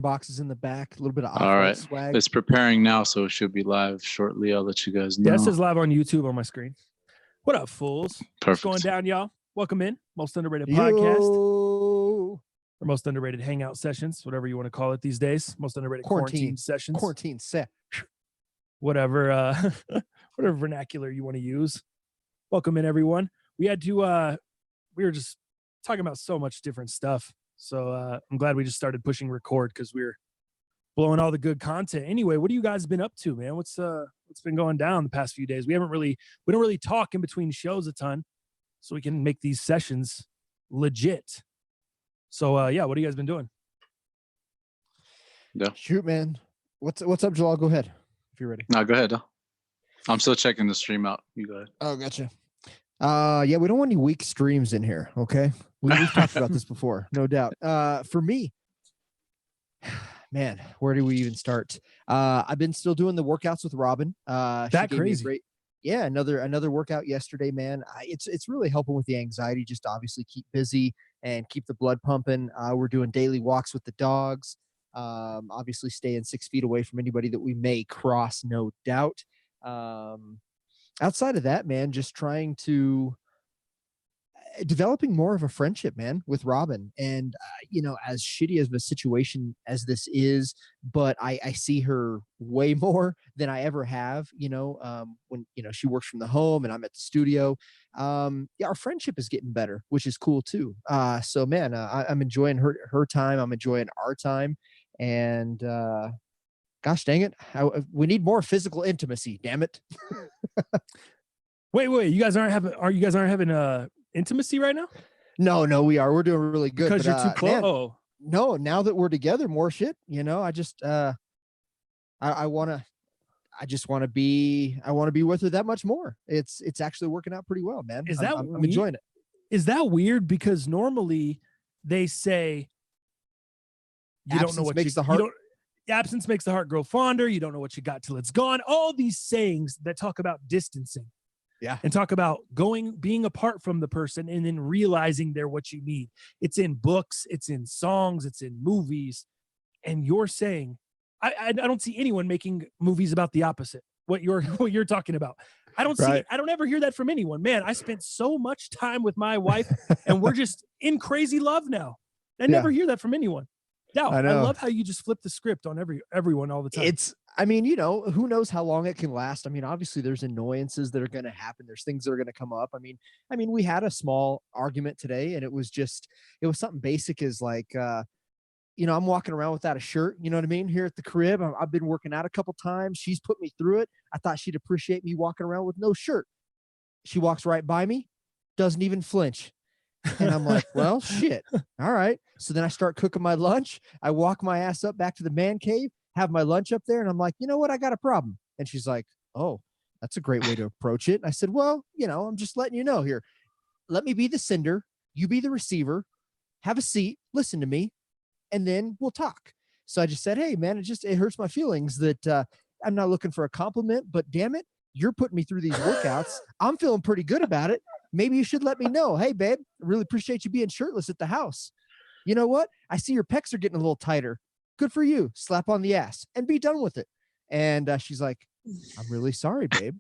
boxes in the back, a little bit of All off-white right. swag. It's preparing now, so it should be live shortly. I'll let you guys know. Yeah, it says live on YouTube on my screen. What up, fools? Perfect. What's going down, y'all? Welcome in. Most underrated podcast. Or most underrated hangout sessions, whatever you want to call it these days. Most underrated quarantine sessions. Quarantine set. Whatever whatever vernacular you want to use. Welcome in, everyone. We were just talking about so much different stuff. So I'm glad we just started pushing record because we're blowing all the good content. Anyway, what have you guys been up to, man? What's been going down the past few days? We don't really talk in between shows a ton, so we can make these sessions legit. So yeah, what have you guys been doing? Yeah. Shoot, man. What's up, Jalal? Go ahead if you're ready. No, go ahead. I'm still checking the stream out. You go ahead. Oh, gotcha. Yeah, we don't want any weak streams in here, okay? We've talked about this before, no doubt. For me, man, where do we even start? I've been still doing the workouts with Robin. That crazy. Yeah, another workout yesterday, man. It's really helping with the anxiety, just obviously keep busy and keep the blood pumping. We're doing daily walks with the dogs. Obviously staying 6 feet away from anybody that we may cross, no doubt. Outside of that, man, just trying to developing more of a friendship, man, with Robin. And as shitty as the situation as this is, but I see her way more than I ever have, when she works from the home and I'm at the studio. Yeah, our friendship is getting better, which is cool too. So man, I'm enjoying her time. I'm enjoying our time. And gosh dang it, we need more physical intimacy, damn it. Wait, you guys aren't having intimacy right now? No, we are. We're doing really good. Because you're too close. Man, no, now that we're together, more shit. I just I just want to be with her that much more. It's actually working out pretty well, man. I'm enjoying it. Is that weird? Because normally they say you absence don't know what makes the heart. Absence makes the heart grow fonder. You don't know what you got till it's gone. All these sayings that talk about distancing. Yeah. And talk about being apart from the person and then realizing they're what you need. It's in books, it's in songs, it's in movies. And you're saying, I don't see anyone making movies about the opposite. What you're talking about. I don't ever hear that from anyone. Man, I spent so much time with my wife and we're just in crazy love now. I never hear that from anyone. Doubt. I love how you just flip the script on everyone all the time. Who knows how long it can last. I mean, obviously there's annoyances that are going to happen. There's things that are going to come up. I mean, we had a small argument today and it was something basic as like, I'm walking around without a shirt, you know what I mean? Here at the crib, I've been working out a couple times. She's put me through it. I thought she'd appreciate me walking around with no shirt. She walks right by me, doesn't even flinch. And I'm like, well, shit. All right. So then I start cooking my lunch. I walk my ass up back to the man cave, have my lunch up there. And I'm like, you know what? I got a problem. And she's like, oh, that's a great way to approach it. And I said, well, I'm just letting you know here. Let me be the sender. You be the receiver. Have a seat. Listen to me. And then we'll talk. So I just said, hey, man, it hurts my feelings that I'm not looking for a compliment, but damn it, you're putting me through these workouts. I'm feeling pretty good about it. Maybe you should let me know. Hey, babe, I really appreciate you being shirtless at the house. You know what? I see your pecs are getting a little tighter. Good for you. Slap on the ass and be done with it. And she's like, I'm really sorry, babe.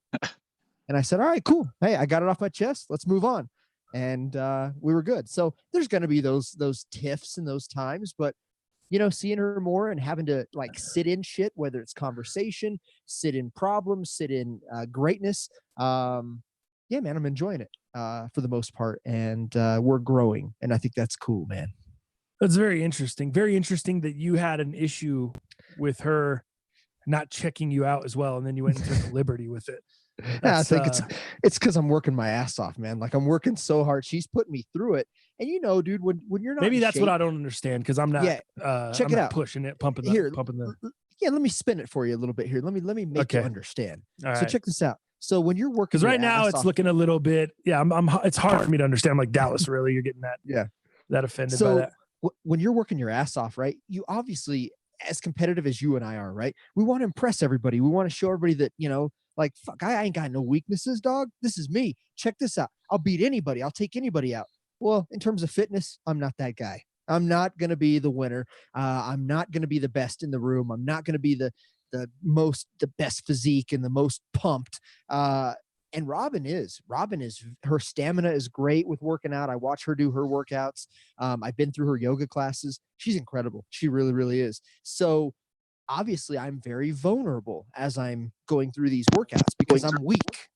And I said, all right, cool. Hey, I got it off my chest. Let's move on. And we were good. So there's going to be those tiffs and those times, but seeing her more and having to like sit in shit, whether it's conversation, sit in problems, sit in greatness. Yeah, man, I'm enjoying it for the most part. And we're growing. And I think that's cool, man. That's very interesting. Very interesting that you had an issue with her not checking you out as well. And then you went and took liberty with it. Yeah, I think it's because I'm working my ass off, man. Like I'm working so hard. She's putting me through it. And dude, when you're not maybe that's what I don't understand because I'm not check it out, pushing it, pumping the yeah, let me spin it for you a little bit here. Let me make you understand. All so right. Check this out. So when you're working, because right now it's looking a little bit, it's hard for me to understand. I'm like, Dallas, really? You're getting that? That offended by that? When you're working your ass off, right? You obviously, as competitive as you and I are, right? We want to impress everybody. We want to show everybody that, like, fuck, I ain't got no weaknesses, dog. This is me. Check this out. I'll beat anybody. I'll take anybody out. Well, in terms of fitness, I'm not that guy. I'm not going to be the winner. I'm not going to be the best in the room. I'm not going to be the best physique and the most pumped. And Robin is her stamina is great with working out. I watch her do her workouts. I've been through her yoga classes. She's incredible. She really, really is. So obviously I'm very vulnerable as I'm going through these workouts because I'm weak.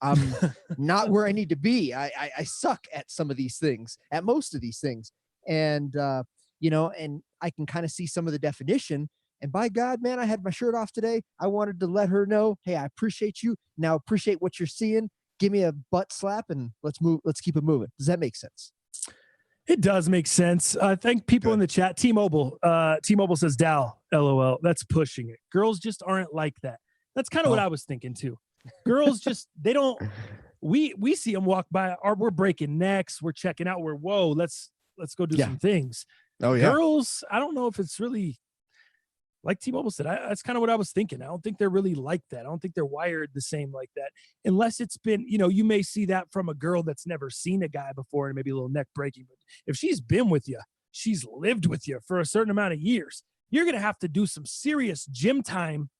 I'm not where I need to be. I suck at some of these things, at most of these things. And, and I can kind of see some of the definition. And by God, man, I had my shirt off today. I wanted to let her know, hey, I appreciate you. Now appreciate what you're seeing. Give me a butt slap and let's move. Let's keep it moving. Does that make sense? It does make sense. Thank people in the chat. T-Mobile says, Dal, LOL. That's pushing it. Girls just aren't like that. That's kind of what I was thinking too. Girls just, they don't, we see them walk by, we're breaking necks. We're checking out. Whoa, let's go do some things. Oh yeah. Girls, I don't know if it's really, like T-Mobile said, that's kind of what I was thinking. I don't think they're really like that. I don't think they're wired the same like that. Unless it's been, you may see that from a girl that's never seen a guy before and maybe a little neck breaking. But if she's been with you, she's lived with you for a certain amount of years, you're going to have to do some serious gym time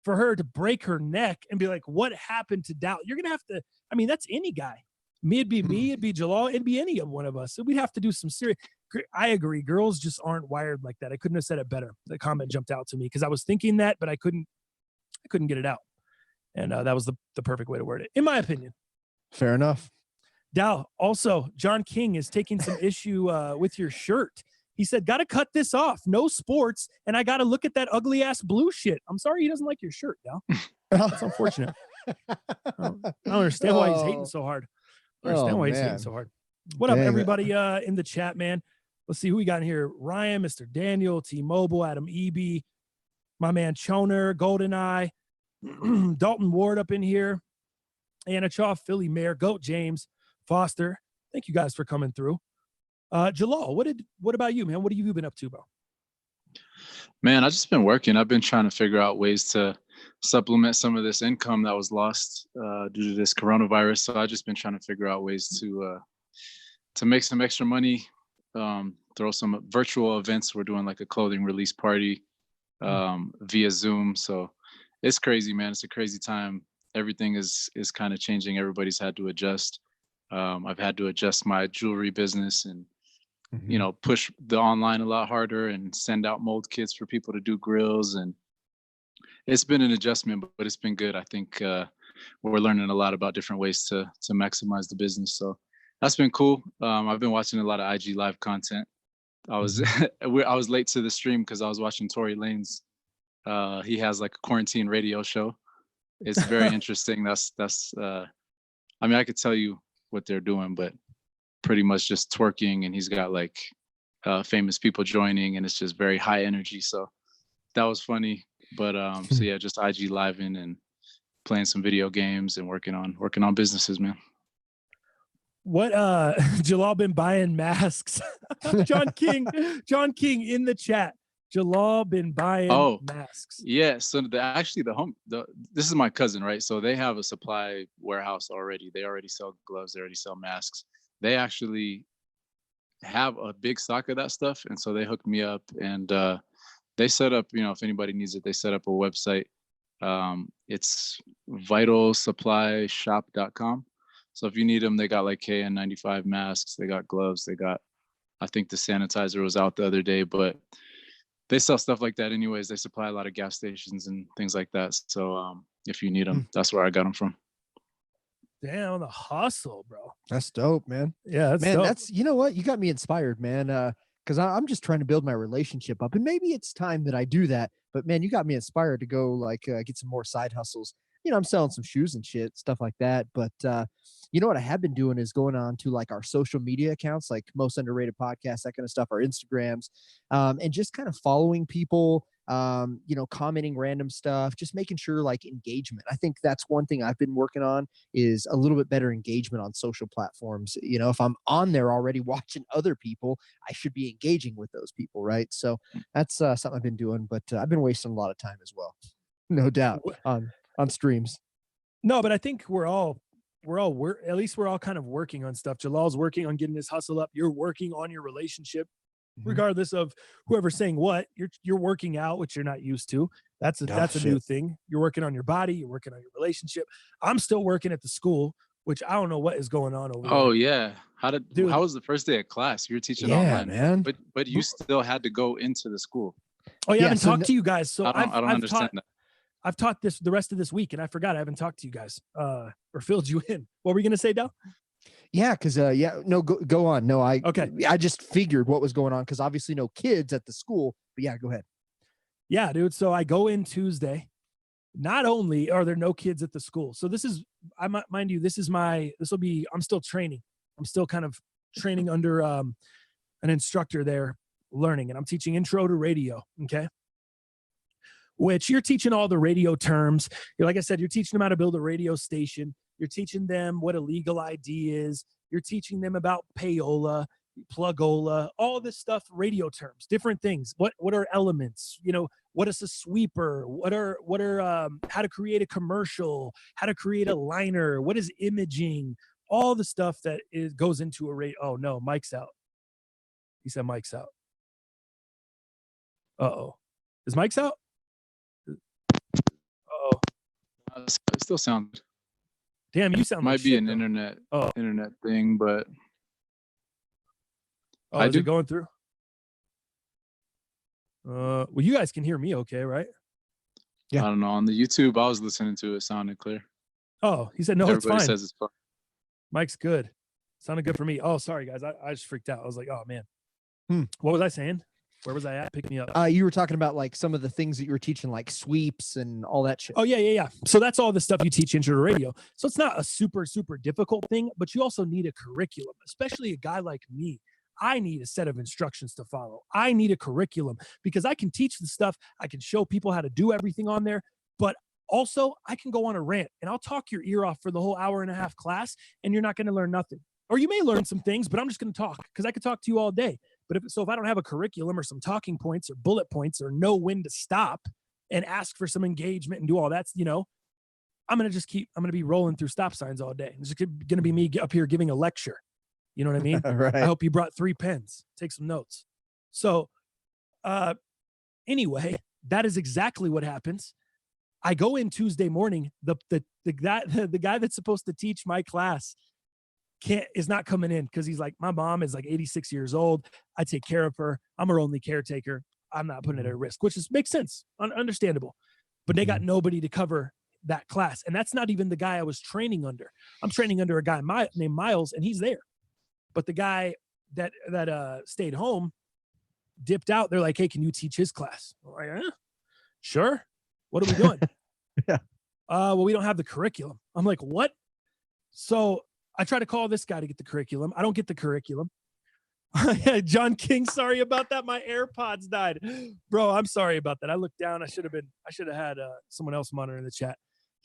for her to break her neck and be like, what happened to Doubt? You're going to have to, that's any guy. It'd be me, it'd be Jalal, it'd be any of one of us. So we'd have to do some serious. I agree. Girls just aren't wired like that. I couldn't have said it better. The comment jumped out to me because I was thinking that, but I couldn't get it out. And that was the perfect way to word it, in my opinion. Fair enough. Dow, also, John King is taking some issue with your shirt. He said, got to cut this off. No sports. And I got to look at that ugly ass blue shit. I'm sorry he doesn't like your shirt, Dow. That's unfortunate. I don't understand why he's hating so hard. I don't understand why he's hating so hard. What up, everybody in the chat, man? Let's see who we got in here. Ryan, Mr. Daniel, T-Mobile, Adam Eby, my man Choner, GoldenEye, Dalton Ward up in here, Anna Chaw, Philly Mayor, Goat James, Foster. Thank you guys for coming through. Jalal, what about you, man? What have you been up to, bro? Man, I've just been working. I've been trying to figure out ways to supplement some of this income that was lost due to this coronavirus. So I've just been trying to figure out ways to make some extra money, throw some virtual events. We're doing like a clothing release party via Zoom. So it's crazy, man. It's a crazy time. Everything is kind of changing. Everybody's had to adjust. I've had to adjust my jewelry business and, push the online a lot harder and send out mold kits for people to do grills. And it's been an adjustment, but it's been good. I think we're learning a lot about different ways to maximize the business. So that's been cool. I've been watching a lot of IG live content. I was I was late to the stream because I was watching Tory Lanez. He has like a quarantine radio show. It's very interesting. That's I could tell you what they're doing, but pretty much just twerking, and he's got like famous people joining, and it's just very high energy. So that was funny. But so yeah, just IG living and playing some video games and working on businesses, man. What Jalal been buying masks? John King in the chat. Jalal been buying masks. Yeah, so this is my cousin, right? So they have a supply warehouse already. They already sell gloves, they already sell masks. They actually have a big stock of that stuff, and so they hooked me up, and they set up, if anybody needs it, they set up a website. It's vitalsupplyshop.com. So if you need them, they got like KN95 masks, they got gloves, they got, I think the sanitizer was out the other day, but they sell stuff like that anyways. They supply a lot of gas stations and things like that. So if you need them, that's where I got them from. Damn, the hustle, bro. That's dope, man. Yeah, that's man. dope. That's, you know what? You got me inspired, man. Because I'm just trying to build my relationship up, and maybe it's time that I do that. But man, you got me inspired to go get some more side hustles. I'm selling some shoes and shit, stuff like that. But you know what I have been doing is going on to like our social media accounts, like Most Underrated Podcast, that kind of stuff, our Instagrams, and just kind of following people, commenting random stuff, just making sure like engagement. I think that's one thing I've been working on is a little bit better engagement on social platforms. If I'm on there already watching other people, I should be engaging with those people, right? So that's something I've been doing, but I've been wasting a lot of time as well, no doubt, on streams. No, but I think we're all we're at least we're all kind of working on stuff. Jalal's working on getting his hustle up. You're working on your relationship, regardless of whoever's saying what. You're working out, which you're not used to. That's a new thing. You're working on your body. You're working on your relationship. I'm still working at the school, which I don't know what is going on over there. Oh yeah, how Dude. was the first day of class? You were teaching Yeah, online, man. but you still had to go into the school. Oh yeah, I haven't so talked to you guys. So I don't understand that. I've taught this the rest of this week, and I forgot I haven't talked to you guys or filled you in. What were you gonna say, Del? Yeah, because no, go on. No, I just figured what was going on because obviously no kids at the school. But yeah, go ahead. Yeah, dude. So I go in Tuesday. Not only are there no kids at the school, so this is, mind you, I'm still training. I'm still kind of training under an instructor there, learning, and I'm teaching intro to radio. Okay. Which you're teaching all the radio terms. Like I said, you're teaching them how to build a radio station. You're teaching them what a legal ID is. You're teaching them about payola, plugola, all this stuff, radio terms, different things. What are elements? What is a sweeper? What are how to create a commercial, how to create a liner, what is imaging, all the stuff that goes into a radio. Oh no, Mike's out. He said Mike's out. Uh-oh. Is Mike's out? Oh, It still sounds. Damn, you sound might like be shit, an though. internet thing, but is it going through? Well, you guys can hear me, okay, right? Yeah. I don't know. On the YouTube, I was listening to it. Sounded clear. Oh, he said no. It's fine. Everybody says it's fine. Mike's good. Sounded good for me. Oh, sorry guys, I just freaked out. I was like, oh man. What was I saying? Where was I at? Pick me up. You were talking about like some of the things that you were teaching, like sweeps and all that shit. Oh, yeah. So that's all the stuff you teach intro to radio. So it's not a super, super difficult thing, but you also need a curriculum, especially a guy like me. I need a set of instructions to follow. I need a curriculum because I can teach the stuff. I can show people how to do everything on there, but also I can go on a rant and I'll talk your ear off for the whole hour and a half class and you're not going to learn nothing. Or you may learn some things, but I'm just going to talk because I could talk to you all day. But if I don't have a curriculum or some talking points or bullet points or know when to stop and ask for some engagement and do all that, I'm going to be rolling through stop signs all day. It's going to be me up here giving a lecture. You know what I mean? Right. I hope you brought 3 pens. Take some notes. So anyway, that is exactly what happens. I go in Tuesday morning. The guy that's supposed to teach my class is not coming in because he's like, my mom is like 86 years old. I take care of her. I'm her only caretaker. I'm not putting it at risk, which makes sense. Understandable. But they got nobody to cover that class. And that's not even the guy I was training under. I'm training under a guy named Miles, and he's there. But the guy that stayed home dipped out. They're like, hey, can you teach his class? I'm like, sure. What are we doing? Yeah. Well, we don't have the curriculum. I'm like, what? So I try to call this guy to get the curriculum. I don't get the curriculum. John King, sorry about that. My AirPods died. Bro, I'm sorry about that. I looked down. I should have had someone else monitoring the chat.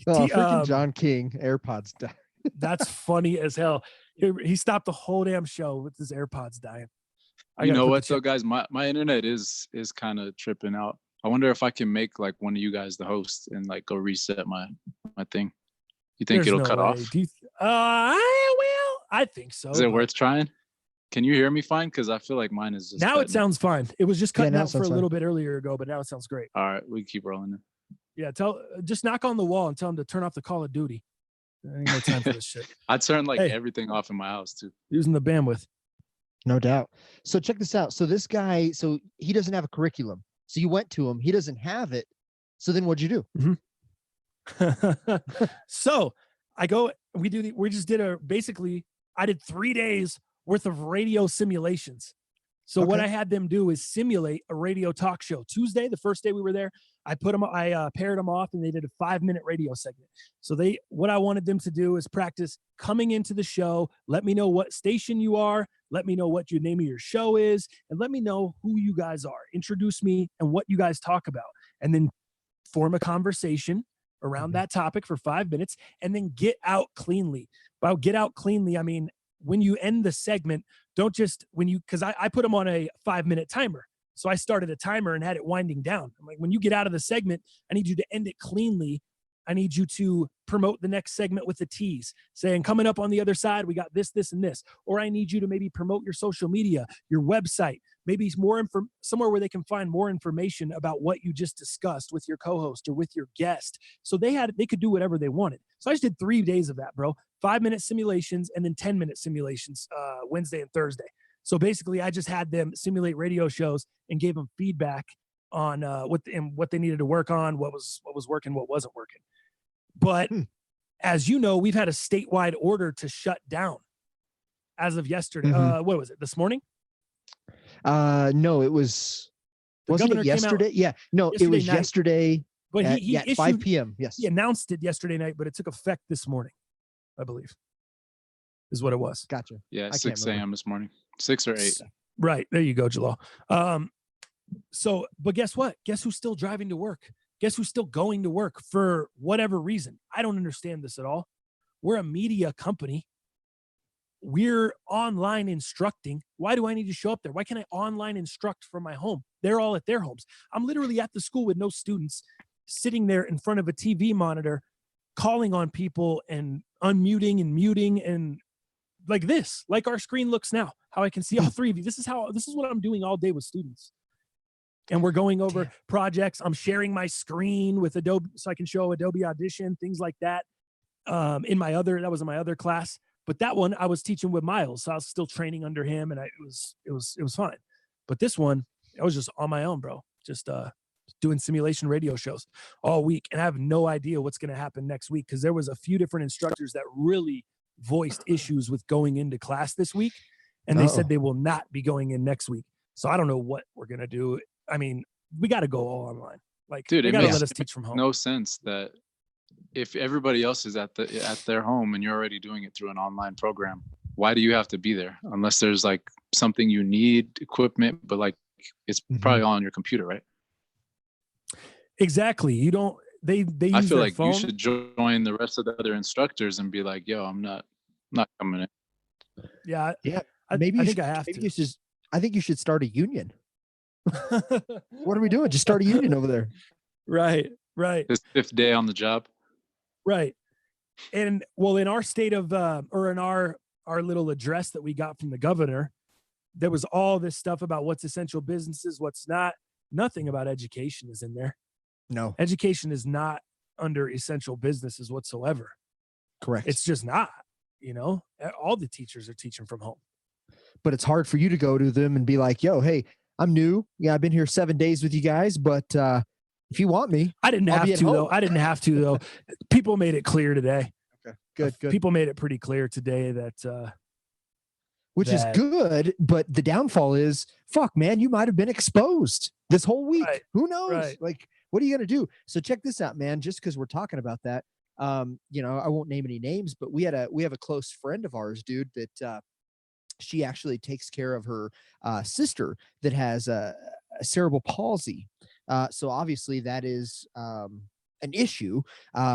Oh, freaking John King, AirPods died. That's funny as hell. He stopped the whole damn show with his AirPods dying. You know what though, guys? My internet is kind of tripping out. I wonder if I can make like one of you guys the host and like go reset my thing. You think it'll cut off? I think so. Is it worth trying? Can you hear me fine? Because I feel like mine is just now. It sounds fine. It was just cutting out for a little fine. bit earlier ago, but now it sounds great. All right, we can keep rolling then. Yeah, just knock on the wall and tell them to turn off the Call of Duty. I ain't no time for this shit. I turned everything off in my house too. Using the bandwidth. No doubt. So check this out. So this guy, he doesn't have a curriculum. So you went to him. He doesn't have it. So then what'd you do? So I go. I did 3 days worth of radio simulations. So what I had them do is simulate a radio talk show. Tuesday, the first day we were there, I paired them off and they did a 5-minute radio segment. So what I wanted them to do is practice coming into the show. Let me know what station you are. Let me know what your name of your show is. And let me know who you guys are. Introduce me and what you guys talk about. And then form a conversation around that topic for 5 minutes and then get out cleanly. By get out cleanly, I mean, when you end the segment, don't just because I put them on a 5-minute timer. So I started a timer and had it winding down. I'm like, when you get out of the segment, I need you to end it cleanly I need you to promote the next segment with a tease, saying coming up on the other side, we got this, this, and this. Or I need you to maybe promote your social media, your website, maybe somewhere where they can find more information about what you just discussed with your co-host or with your guest. So they could do whatever they wanted. So I just did 3 days of that, bro. 5-minute simulations and then 10-minute simulations Wednesday and Thursday. So basically, I just had them simulate radio shows and gave them feedback on what they needed to work on, what was working, what wasn't working. But as you know, we've had a statewide order to shut down as of yesterday. What was it? This morning? No, it was. Wasn't it yesterday? Yeah, no, it was yesterday. But he at 5 p.m. Yes, he announced it yesterday night, but it took effect this morning, I believe, is what it was. Gotcha. Yeah, 6 a.m. this morning, 6 or 8. Right there, you go, Jalal. So, but guess what? Guess who's still driving to work? Guess who's still going to work for whatever reason? I don't understand this at all. We're a media company. We're online instructing. Why do I need to show up there? Why can't I online instruct from my home? They're all at their homes. I'm literally at the school with no students, sitting there in front of a TV monitor, calling on people and unmuting and muting and like this, like our screen looks now, how I can see all three of you. This is what I'm doing all day with students. And we're going over projects. I'm sharing my screen with Adobe so I can show Adobe Audition, things like that. That was in my other class. But that one I was teaching with Miles, so I was still training under him, and it was fine. But this one, I was just on my own, bro. Just doing simulation radio shows all week, and I have no idea what's going to happen next week because there was a few different instructors that really voiced issues with going into class this week, and they said they will not be going in next week. So I don't know what we're going to do. I mean, we got to go all online. Like, dude, they got to let us teach from home. No sense that if everybody else is at their home and you're already doing it through an online program, why do you have to be there? Unless there's like something you need equipment, but like it's probably all on your computer, right? Exactly. You don't. They use I feel their like phone. You should join the rest of the other instructors and be like, "Yo, I'm not coming in." Yeah. I think I have to. I think you should start a union. What are we doing? Just start a union over there. Right. This 5th day on the job. Right. And well, in our state of or in our little address that we got from the governor, there was all this stuff about what's essential businesses, what's not. Nothing about education is in there. No. Education is not under essential businesses whatsoever. Correct. It's just not, all the teachers are teaching from home. But it's hard for you to go to them and be like, yo, hey, I'm new. Yeah, I've been here 7 days with you guys, but if you want me, I didn't have to though. People made it clear today. Okay, good. People made it pretty clear today that which is good, but the downfall is, fuck, man, you might have been exposed this whole week. Right. Who knows? Right. Like, what are you gonna do? So check this out, man. Just because we're talking about that, I won't name any names, but we have a close friend of ours, dude, that she actually takes care of her sister that has a cerebral palsy. So obviously that is an issue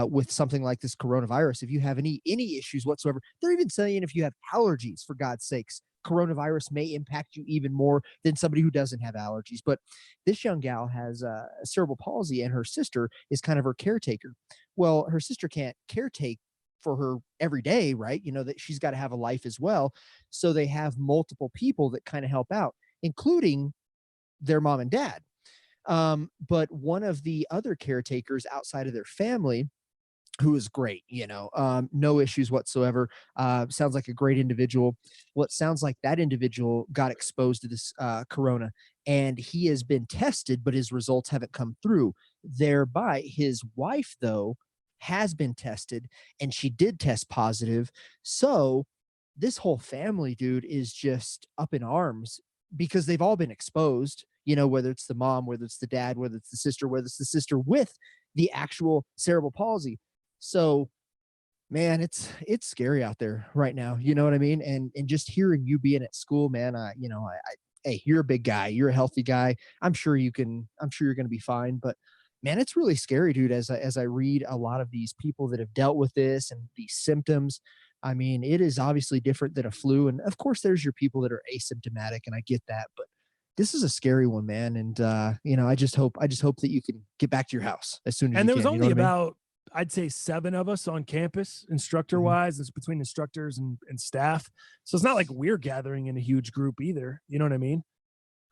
with something like this coronavirus. If you have any issues whatsoever, they're even saying if you have allergies, for God's sakes, coronavirus may impact you even more than somebody who doesn't have allergies. But this young gal has cerebral palsy, and her sister is kind of her caretaker. Well, her sister can't caretake for her every day, right? That she's got to have a life as well. So they have multiple people that kind of help out, including their mom and dad. But one of the other caretakers outside of their family, who is great, no issues whatsoever, sounds like a great individual. Well, it sounds like that individual got exposed to this corona, and he has been tested, but his results haven't come through. Thereby, his wife, though, has been tested, and she did test positive. So this whole family, dude, is just up in arms because they've all been exposed, whether it's the mom, whether it's the dad, whether it's the sister, whether it's the sister with the actual cerebral palsy. So, man, it's scary out there right now. You know what I mean? And just hearing you being at school, man, hey, you're a big guy, you're a healthy guy. I'm sure you're going to be fine. But man, it's really scary, dude. As I read a lot of these people that have dealt with this and these symptoms, I mean, it is obviously different than a flu. And of course, there's your people that are asymptomatic, and I get that. But this is a scary one, man. And I just hope that you can get back to your house as soon as you can. And there was only I'd say 7 of us on campus, instructor wise. It's between instructors and staff. So it's not like we're gathering in a huge group either. You know what I mean?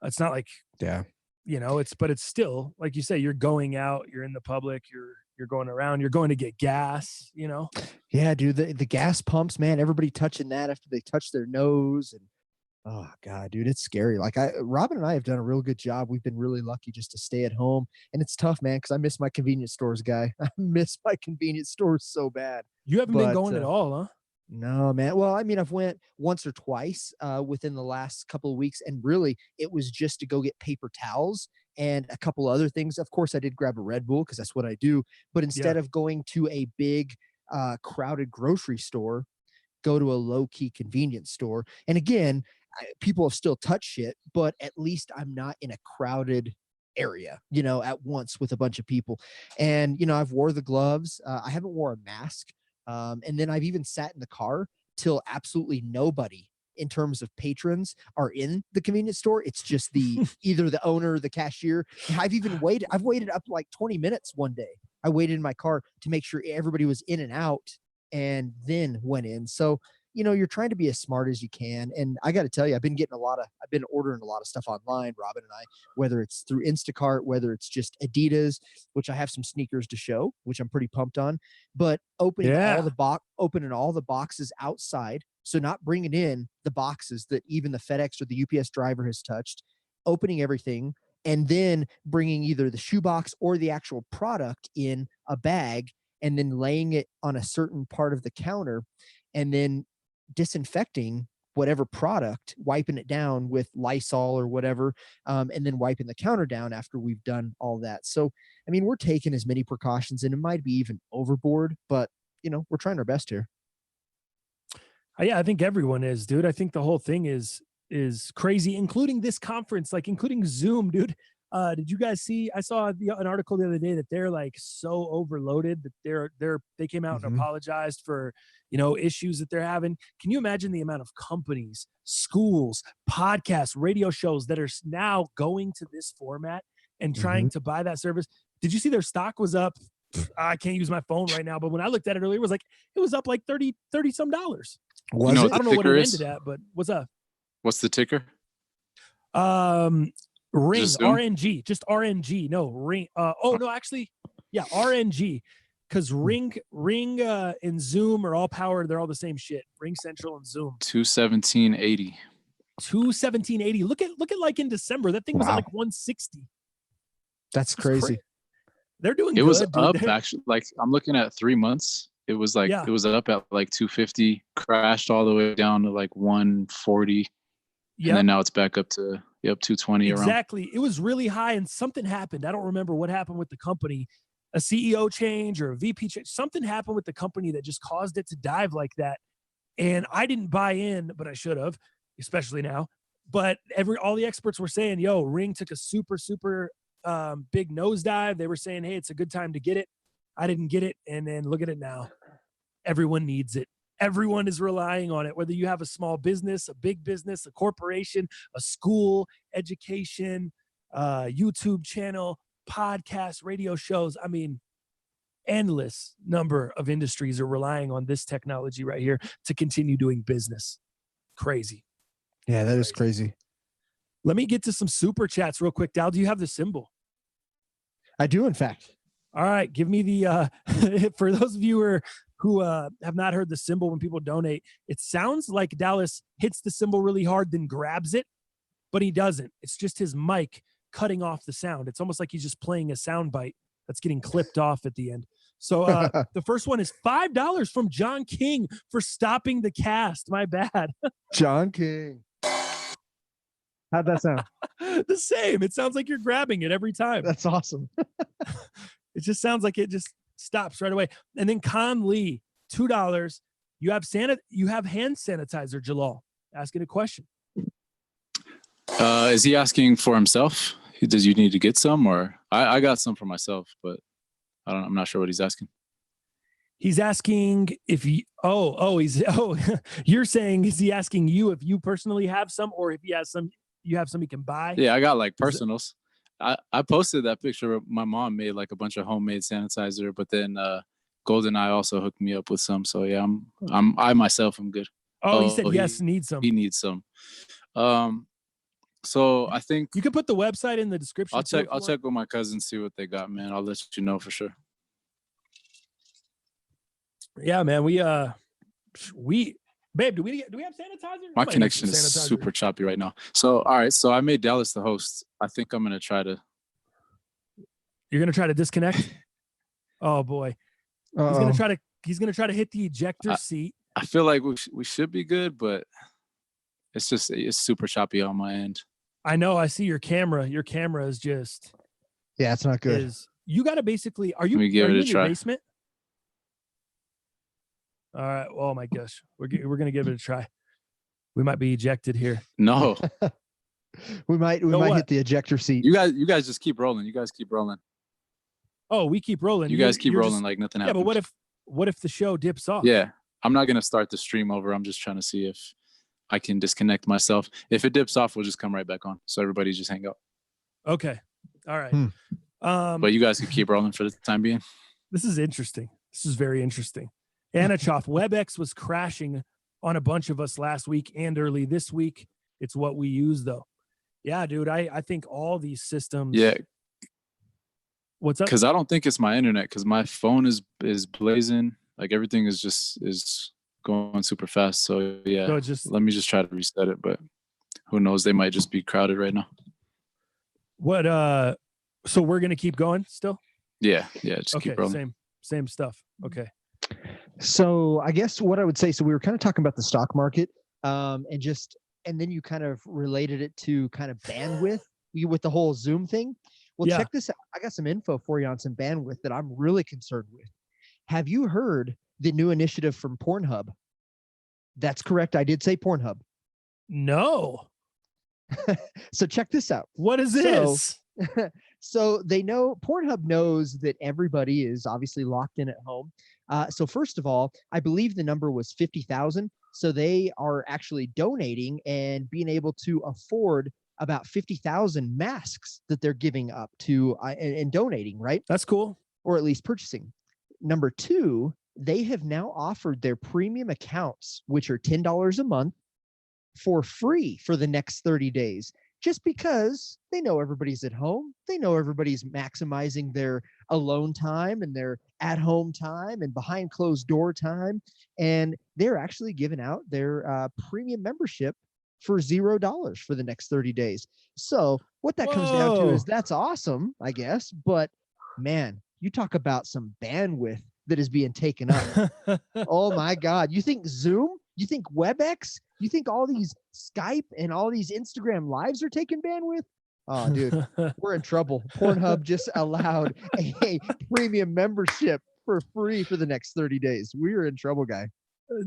It's not like, Yeah. but it's still, like you say, you're going out, you're in the public, you're going around, you're going to get gas, Yeah, dude, the gas pumps, man, everybody touching that after they touch their nose. And oh God, dude, it's scary. Like Robin and I have done a real good job. We've been really lucky just to stay at home. And it's tough, man, because I miss my convenience stores guy. I miss my convenience stores so bad. You haven't been going at all, huh? No, man. Well, I mean, I've went once or twice within the last couple of weeks, and really it was just to go get paper towels and a couple other things. Of course, I did grab a Red Bull because that's what I do. But instead of going to a big crowded grocery store, go to a low-key convenience store. And again, people have still touched shit, but at least I'm not in a crowded area, at once with a bunch of people. And, I've wore the gloves. I haven't wore a mask. And then I've even sat in the car till absolutely nobody in terms of patrons are in the convenience store. It's just either the owner or the cashier. I've waited up like 20 minutes one day. I waited in my car to make sure everybody was in and out and then went in. So, you're trying to be as smart as you can. And I got to tell you, I've been ordering a lot of stuff online, Robin and I, whether it's through Instacart, whether it's just Adidas, which I have some sneakers to show, which I'm pretty pumped on, but opening all the boxes outside. So not bringing in the boxes that even the FedEx or the UPS driver has touched, opening everything, and then bringing either the shoebox or the actual product in a bag and then laying it on a certain part of the counter and then disinfecting whatever product, wiping it down with Lysol or whatever, and then wiping the counter down after we've done all that. So, I mean, we're taking as many precautions, and it might be even overboard, but, we're trying our best here. Yeah, I think everyone is, dude. I think the whole thing is crazy, including this conference, like including Zoom, dude. Did you guys see? I saw an article the other day that they're like so overloaded that they came out and apologized for issues that they're having. Can you imagine the amount of companies, schools, podcasts, radio shows that are now going to this format and trying to buy that service? Did you see their stock was up? I can't use my phone right now, but when I looked at it earlier, it was up like $30 some dollars. Was it? I don't know what it ended at, but what's up? What's the ticker? Ring, RNG, just RNG. No, Ring. No, actually, yeah, RNG. Because Ring and Zoom are all powered. They're all the same shit. Ring Central and Zoom. 217.80. 217.80. Look at like in December, that thing was at like 160. That's crazy. They're doing. It good, was dude. up actually. Like I'm looking at 3 months. It was like it was up at like 250, crashed all the way down to like 140. And then now it's back up to 220 exactly. around. It was really high and something happened. I don't remember what happened with the company, a CEO change or a VP change. Something happened with the company that just caused it to dive like that. And I didn't buy in, but I should have, especially now. But all the experts were saying, yo, Ring took a super, super big nosedive. They were saying, hey, it's a good time to get it. I didn't get it. And then look at it now. Everyone needs it. Everyone is relying on it, whether you have a small business, a big business, a corporation, a school, education, YouTube channel, podcasts, radio shows. I mean, endless number of industries are relying on this technology right here to continue doing business. Crazy. Yeah, that is crazy. Let me get to some super chats real quick. Dal, do you have the symbol? I do, in fact. All right. Give me the, for those of you who have not heard the symbol when people donate, it sounds like Dallas hits the symbol really hard, then grabs it, but he doesn't. It's just his mic cutting off the sound. It's almost like he's just playing a sound bite that's getting clipped off at the end. So the first one is $5 from John King for stopping the cast. My bad. John King. How'd that sound? The same. It sounds like you're grabbing it every time. That's awesome. It just sounds like it just stops right away. And then Con Lee, $2. You have hand sanitizer, Jalal. Asking a question. Is he asking for himself? Does you need to get some, or I got some for myself, but I'm not sure what he's asking. He's asking if you. You're saying, is he asking you if you personally have some, or if he has some, you have some he can buy? Yeah, I got like personals. I posted that picture. My mom made like a bunch of homemade sanitizer, but then GoldenEye also hooked me up with some. So yeah, I myself am good. Oh, he said yes, need some. He needs some. So I think you can put the website in the description. I'll check with my cousins, see what they got, man. I'll let you know for sure. Yeah, man. Babe, do we have sanitizer? My connection is super choppy right now. So all right, so I made Dallas the host. I think I'm gonna try to. You're gonna try to disconnect? Oh boy. Uh-oh. He's gonna try to hit the ejector seat. I feel like we should be good, but it's super choppy on my end. I know. I see your camera. Your camera is just. Yeah, it's not good. You got to basically. Are you in your basement? All right. Oh my gosh, we're gonna give it a try. We might be ejected here. No. we might hit the ejector seat. You guys just keep rolling. You guys keep rolling. Oh, we keep rolling. You guys keep rolling like nothing happened. Yeah, but what if the show dips off? Yeah, I'm not gonna start the stream over. I'm just trying to see if I can disconnect myself. If it dips off, we'll just come right back on. So everybody just hang out. Okay. All right. But you guys can keep rolling for the time being. This is interesting. This is very interesting. Anachoff, WebEx was crashing on a bunch of us last week and early this week. It's what we use though. Yeah, dude. I think all these systems. Yeah. What's up? Because I don't think it's my internet. Because my phone is blazing. Like everything is going super fast. So yeah, let me just try to reset it. But who knows? They might just be crowded right now. What? So we're gonna keep going still? Yeah. Just keep rolling. Same stuff. Okay. So I guess what I would say. So we were kind of talking about the stock market, and then you kind of related it to kind of bandwidth with the whole Zoom thing. Well, check this out. I got some info for you on some bandwidth that I'm really concerned with. Have you heard the new initiative from Pornhub? That's correct. I did say Pornhub. No. So check this out. What is this? So Pornhub knows that everybody is obviously locked in at home. So first of all, I believe the number was 50,000. So they are actually donating and being able to afford about 50,000 masks that they're giving up to and donating, right? That's cool. Or at least purchasing. Number two, they have now offered their premium accounts, which are $10 a month, for free for the next 30 days, just because they know everybody's at home. They know everybody's maximizing their alone time and their at-home time and behind closed door time. And they're actually giving out their premium membership for $0 for the next 30 days. So what that comes down to is that's awesome, I guess. But man, you talk about some bandwidth that is being taken up. Oh my God. You think Zoom? You think WebEx? You think all these Skype and all these Instagram lives are taking bandwidth? Oh, dude, we're in trouble. Pornhub just allowed a premium membership for free for the next 30 days. We're in trouble, guy.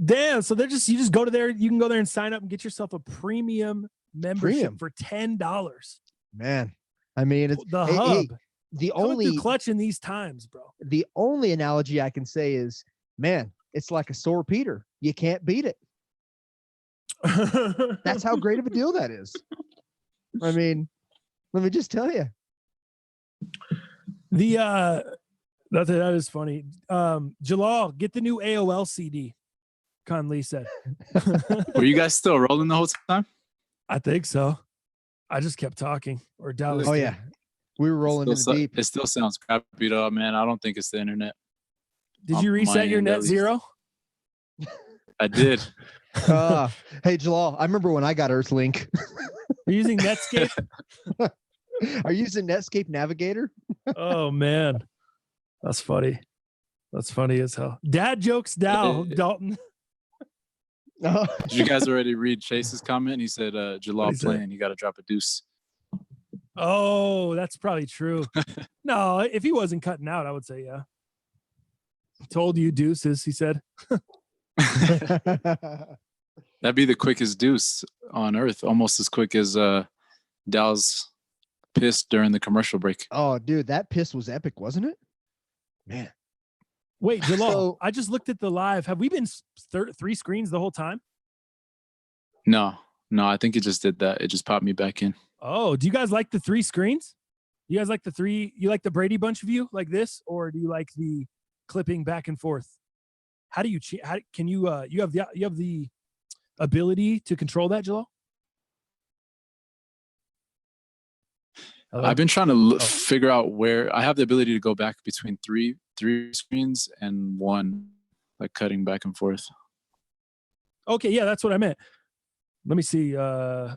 Damn. So you just go to there. You can go there and sign up and get yourself a premium membership for $10. Man, I mean, it's the hub. The only clutch in these times, bro. The only analogy I can say is, man, it's like a sore Peter. You can't beat it. That's how great of a deal that is. I mean, let me just tell you. That is funny. Jalal, get the new AOL CD. Conley said. Were you guys still rolling the whole time? I think so. I just kept talking. Or Dallas. Oh yeah, we were rolling in the deep. It still sounds crappy though, man. I don't think it's the internet. Did you reset your net zero? I did. Hey Jalal, I remember when I got Earthlink. Are you using Netscape? Are you using Netscape Navigator? Oh man, that's funny. That's funny as hell. Dad jokes now, Dalton. Did you guys already read Chase's comment? He said, Jalal playing, you got to drop a deuce. Oh, that's probably true. No, if he wasn't cutting out, I would say, yeah. Told you deuces, he said. That'd be the quickest deuce on earth, almost as quick as Dal's piss during the commercial break. Oh, dude, that piss was epic, wasn't it? Man. Wait, Jalal, I just looked at the live. Have we been 3 screens the whole time? No, I think it just did that. It just popped me back in. Oh, do you guys like the 3 screens? You guys like the 3? You like the Brady Bunch view like this, or do you like the clipping back and forth. How do you how can you you have the ability to control that, Jalal? Hello? I've been trying to figure out where I have the ability to go back between three screens and one, like cutting back and forth. Okay, yeah, that's what I meant. Let me see. We're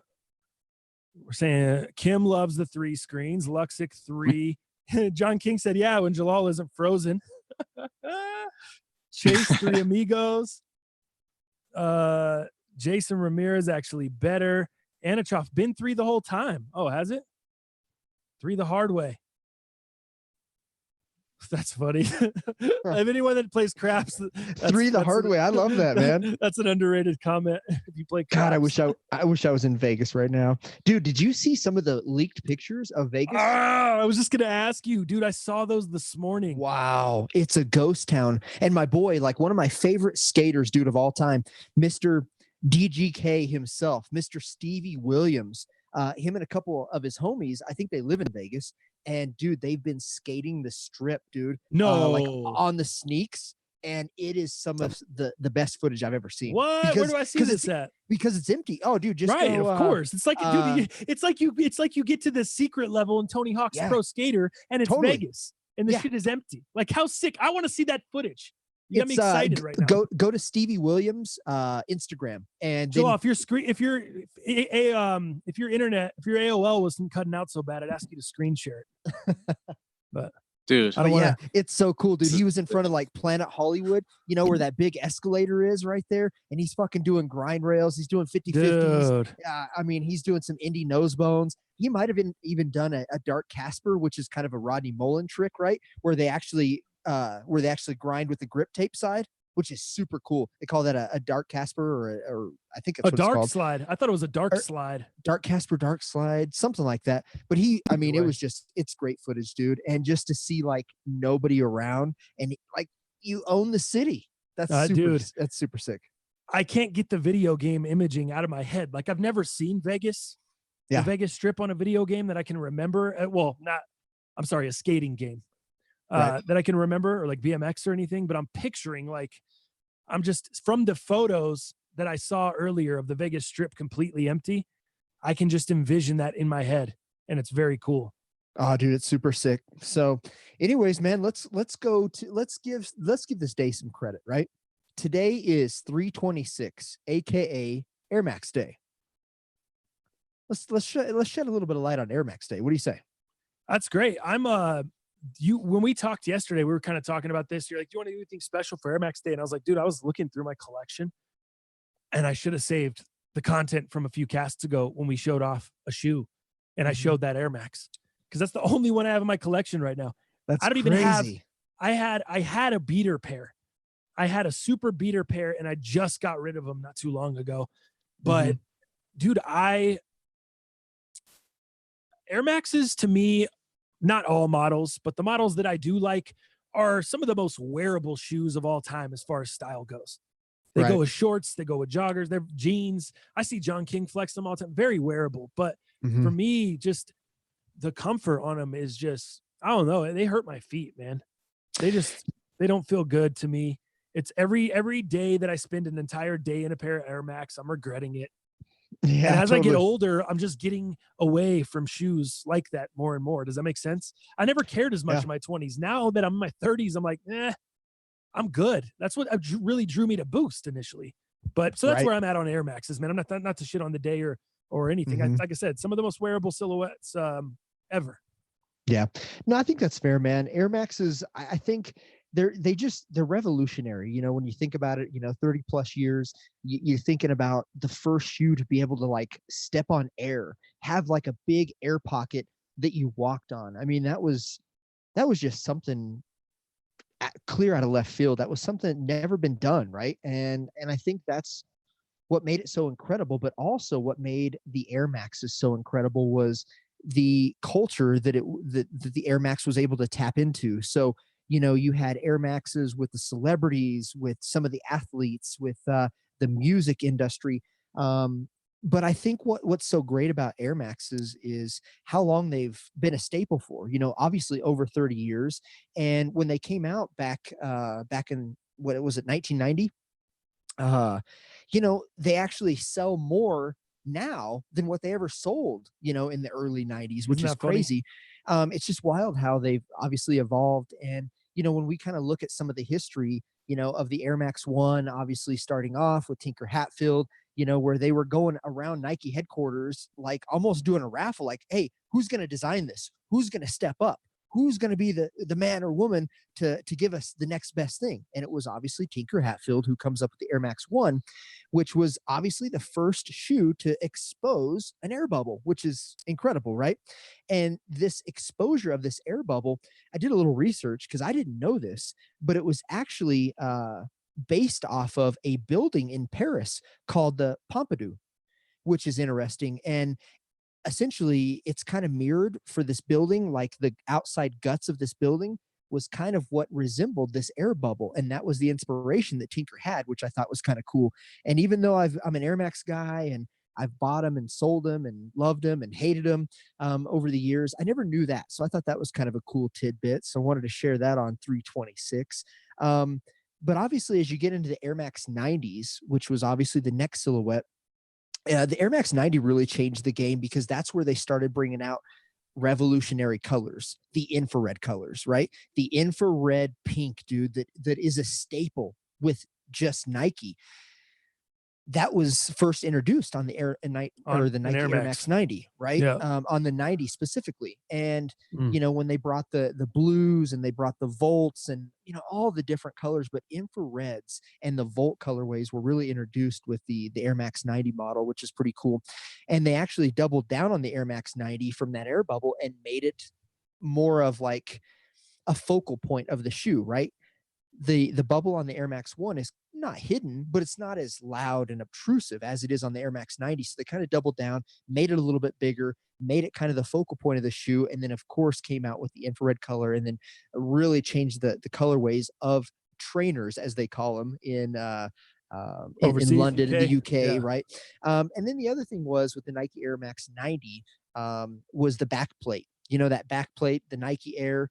saying Kim loves the 3 screens. Luxic 3. John King said, yeah, when Jalal isn't frozen. Chase 3 amigos. Jason Ramirez actually better. Anichov been 3 the whole time. Oh, has it? 3 the hard way. That's funny. If anyone that plays craps, 3 the hard way. I love that, man. That's an underrated comment. If you play craps. God, I wish I was in Vegas right now. Dude, did you see some of the leaked pictures of Vegas? I was just gonna ask you, dude. I saw those this morning. Wow, it's a ghost town. And my boy, like one of my favorite skaters, dude, of all time, Mr. DGK himself, Mr. Stevie Williams, him and a couple of his homies, I think they live in Vegas. And dude, they've been skating the strip, dude. No, like on the sneaks, and it is some of the best footage I've ever seen. What? Where do I see this at? Because it's empty. Oh, dude, just right. go, of course, it's like, dude, it's like you get to the secret level in Tony Hawk's Pro Skater, and it's totally. Vegas, and the shit is empty. Like, how sick! I want to see that footage. You got me excited right now. Go to Stevie Williams Instagram, and Joel, if your AOL wasn't cutting out so bad, I'd ask you to screen share it. But dude, it's so cool, dude. He was in front of like Planet Hollywood, you know, where that big escalator is right there, and he's fucking doing grind rails. He's doing 50-50s. I mean, he's doing some indie nose bones. He might have even done a Dark Casper, which is kind of a Rodney Mullen trick, right? Where they actually grind with the grip tape side, which is super cool. They call that a Dark Casper, or I think it's a dark slide. I thought it was a dark slide. Dark Casper, dark slide, something like that. But it was it's great footage, dude. And just to see like nobody around, and like you own the city. That's super sick. I can't get the video game imaging out of my head. Like, I've never seen Vegas, the Vegas Strip on a video game that I can remember. A skating game. That I can remember, or like BMX or anything, but I'm picturing, like, I'm just from the photos that I saw earlier of the Vegas Strip completely empty. I can just envision that in my head, and it's very cool. Oh, dude, it's super sick. So anyways, man, let's give this day some credit, right? Today is 3/26, aka Air Max Day. Let's shed a little bit of light on Air Max Day. What do you say? That's great. When we talked yesterday, we were kind of talking about this. You're like, do you want to do anything special for Air Max Day? And I was like, dude, I was looking through my collection, and I should have saved the content from a few casts ago when we showed off a shoe, and I showed that Air Max, because that's the only one I have in my collection right now. That's I don't crazy. even have. I had a beater pair. I had a super beater pair, and I just got rid of them not too long ago. But dude, Air Maxes, to me, not all models, but the models that I do like are some of the most wearable shoes of all time as far as style goes. They go with shorts, they go with joggers, they're jeans. I see John King flex them all the time. Very wearable. But for me, just the comfort on them is just, I don't know. They hurt my feet, man. They don't feel good to me. It's every day that I spend an entire day in a pair of Air Max, I'm regretting it. Yeah, and as I get older, I'm just getting away from shoes like that more and more. Does that make sense? I never cared as much in my 20s. Now that I'm in my 30s, I'm like, I'm good. That's what really drew me to Boost initially. But so that's where I'm at on Air Maxes, man. I'm not to shit on the day or anything. Like I said, some of the most wearable silhouettes ever. Yeah. No, I think that's fair, man. Air Maxes, I think they're revolutionary. You know, when you think about it, 30 plus years, you're thinking about the first shoe to be able to like step on air, have like a big air pocket that you walked on. I mean, that was just something clear out of left field. That was something never been done. Right. And I think that's what made it so incredible, but also what made the Air Maxes so incredible was the culture that the Air Max was able to tap into. So, you had Air Maxes with the celebrities, with some of the athletes, with the music industry. but I think what's so great about Air Maxes is how long they've been a staple for. Obviously over 30 years. And when they came out back in what was it, 1990? uh they actually sell more now than what they ever sold in the early 90s, which Isn't is that funny? crazy. It's just wild how they've obviously evolved. And when we kind of look at some of the history of the Air Max 1, obviously starting off with Tinker Hatfield, where they were going around Nike headquarters, like almost doing a raffle, like, hey, who's going to design this, who's going to step up, who's going to be the man or woman to give us the next best thing. And it was obviously Tinker Hatfield who comes up with the Air Max 1, which was obviously the first shoe to expose an air bubble, which is incredible, right? And this exposure of this air bubble, I did a little research because I didn't know this, but it was actually based off of a building in Paris called the Pompidou, which is interesting. And essentially it's kind of mirrored for this building, like the outside guts of this building was kind of what resembled this air bubble, and that was the inspiration that Tinker had, which I thought was kind of cool. And even though I'm an Air Max guy, and I've bought them and sold them and loved them and hated them over the years, I never knew that, so I thought that was kind of a cool tidbit, so I wanted to share that on 326. But obviously as you get into the Air Max 90s, which was obviously the next silhouette, the Air Max 90 really changed the game because that's where they started bringing out revolutionary colors, the infrared colors, right? The infrared pink, dude, that is a staple with just Nike. That was first introduced on the On the an Nike Air Air Max. Max 90, right? Yeah. On the 90 specifically. And Mm. when they brought the blues and they brought the volts and all the different colors, but infrareds and the volt colorways were really introduced with the Air Max 90 model, which is pretty cool. And they actually doubled down on the Air Max 90 from that air bubble and made it more of like a focal point of the shoe, right? The bubble on the Air Max 1 is not hidden, but it's not as loud and obtrusive as it is on the Air Max 90. So they kind of doubled down, made it a little bit bigger, made it kind of the focal point of the shoe, and then of course came out with the infrared color, and then really changed the colorways of trainers, as they call them in Overseas, London, in the UK, yeah. right? And then the other thing was with the Nike Air Max 90 was the back plate. That back plate, the Nike Air.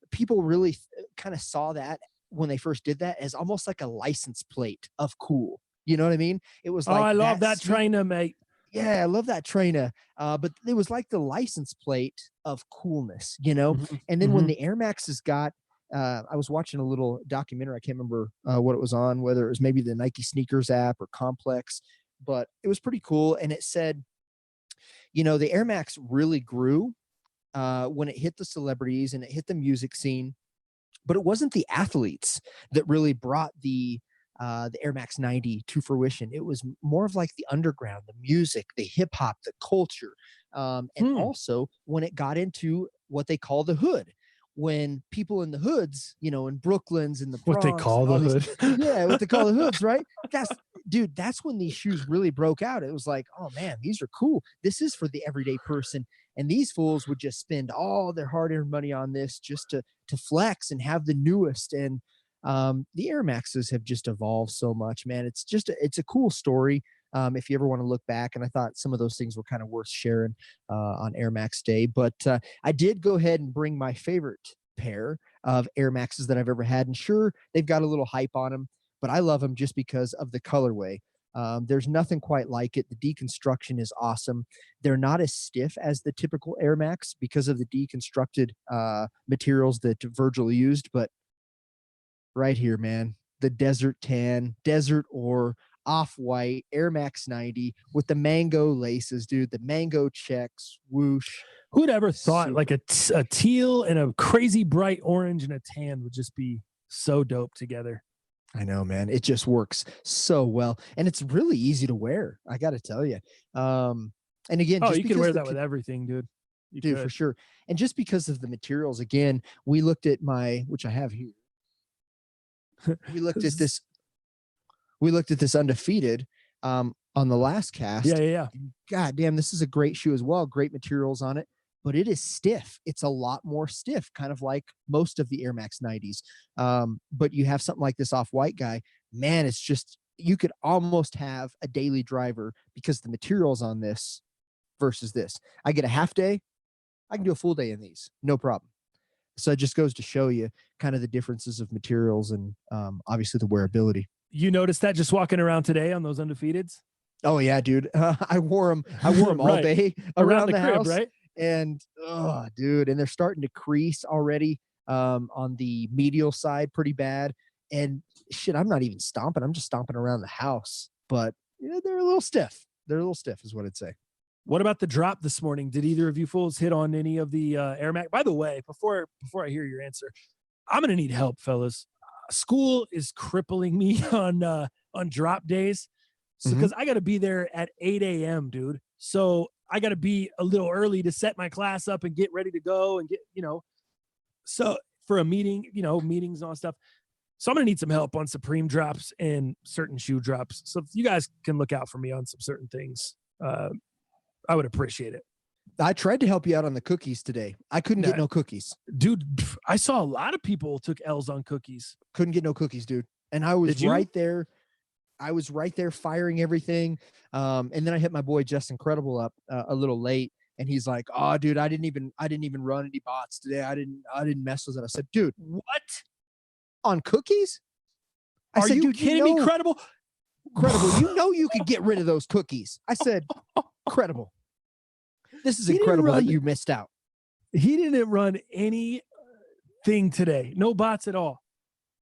People really kind of saw that when they first did that as almost like a license plate of cool. You know what I mean? It was Oh, like I love that sneak- trainer, mate. Yeah, I love that trainer. But it was like the license plate of coolness, Mhm, And then when mhm. the Air Maxes got, I was watching a little documentary. I can't remember what it was on, whether it was maybe the Nike Sneakers app or Complex, but it was pretty cool. And it said, the Air Max really grew when it hit the celebrities and it hit the music scene, but it wasn't the athletes that really brought the Air Max 90 to fruition. It was more of like the underground, the music, the hip hop, the culture, and Hmm. also when it got into what they call the hood. When people in the hoods, in Brooklyn's and the What they Bronx call and all the these, hood. yeah, what they call the hoods, right? That's dude. That's when these shoes really broke out. It was like, oh man, these are cool. This is for the everyday person, and these fools would just spend all their hard-earned money on this just to flex and have the newest. And the Air Maxes have just evolved so much, man. It's a cool story. If you ever want to look back, and I thought some of those things were kind of worth sharing on Air Max Day. But I did go ahead and bring my favorite pair of Air Maxes that I've ever had. And sure, they've got a little hype on them, but I love them just because of the colorway. There's nothing quite like it. The deconstruction is awesome. They're not as stiff as the typical Air Max because of the deconstructed materials that Virgil used, but right here, man, the desert tan, desert ore, off-white Air Max 90 with the mango laces, dude, the mango checks, whoosh. Who'd ever thought like Super. a teal and a crazy bright orange and a tan would just be so dope together? I know, man. It just works so well. And it's really easy to wear, I got to tell you. And again, Oh, just you can because wear that with everything, dude. You dude, for could. sure. And just because of the materials, again, we looked at which I have here. We looked at this undefeated on the last cast. Yeah, yeah, yeah. God damn, this is a great shoe as well. Great materials on it, but it is stiff. It's a lot more stiff, kind of like most of the Air Max 90s. But you have something like this off-white guy, man, it's just you could almost have a daily driver because the materials on this versus this. I get a half day, I can do a full day in these, no problem. So it just goes to show you kind of the differences of materials and obviously the wearability. You noticed that just walking around today on those undefeateds? Oh yeah, dude. I wore them all Right. day Around around the crib, house, right? and dude, and they're starting to crease already on the medial side pretty bad. And shit, I'm not even stomping. I'm just stomping around the house. But yeah, they're a little stiff. They're a little stiff, is what I'd say. What about the drop this morning? Did either of you fools hit on any of the Air Max? By the way, before I hear your answer, I'm gonna need help, fellas. School is crippling me on drop days. So because I got to be there at 8 a.m., dude. So I got to be a little early to set my class up and get ready to go and get, so for a meeting, meetings and all that stuff. So I'm going to need some help on Supreme drops and certain shoe drops. So if you guys can look out for me on some certain things, I would appreciate it. I tried to help you out on the cookies today. I couldn't get no cookies. Dude, I saw a lot of people took L's on cookies. Couldn't get no cookies, dude. And I was right there. I was right there firing everything. And then I hit my boy Just Incredible up a little late. And he's like, "Oh, dude, I didn't even run any bots today. I didn't mess with it." I said, "Dude, what? On cookies?" I Are said, you "Dude, kidding me? Credible? You could get rid of those cookies." I said, "Credible. This is incredible that you missed out." He didn't run anything today. No bots at all.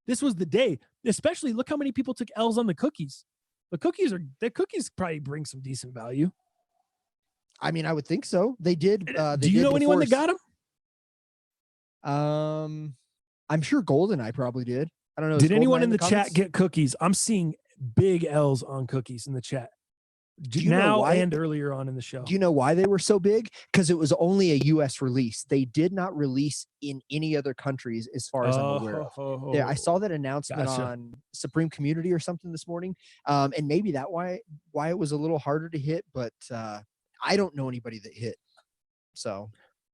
This was the day. Especially look how many people took L's on the cookies. The cookies probably bring some decent value. I mean, I would think so. They did. Do you know anyone that got them? I'm sure GoldenEye probably did. I don't know. Did anyone in the chat get cookies? I'm seeing big L's on cookies in the chat. Do you know why? And earlier on in the show. Do you know why they were so big? Because it was only a U.S. release. They did not release in any other countries, as far as I'm aware of. I saw that announcement on Supreme Community or something this morning, and maybe that why it was a little harder to hit. But I don't know anybody that hit. So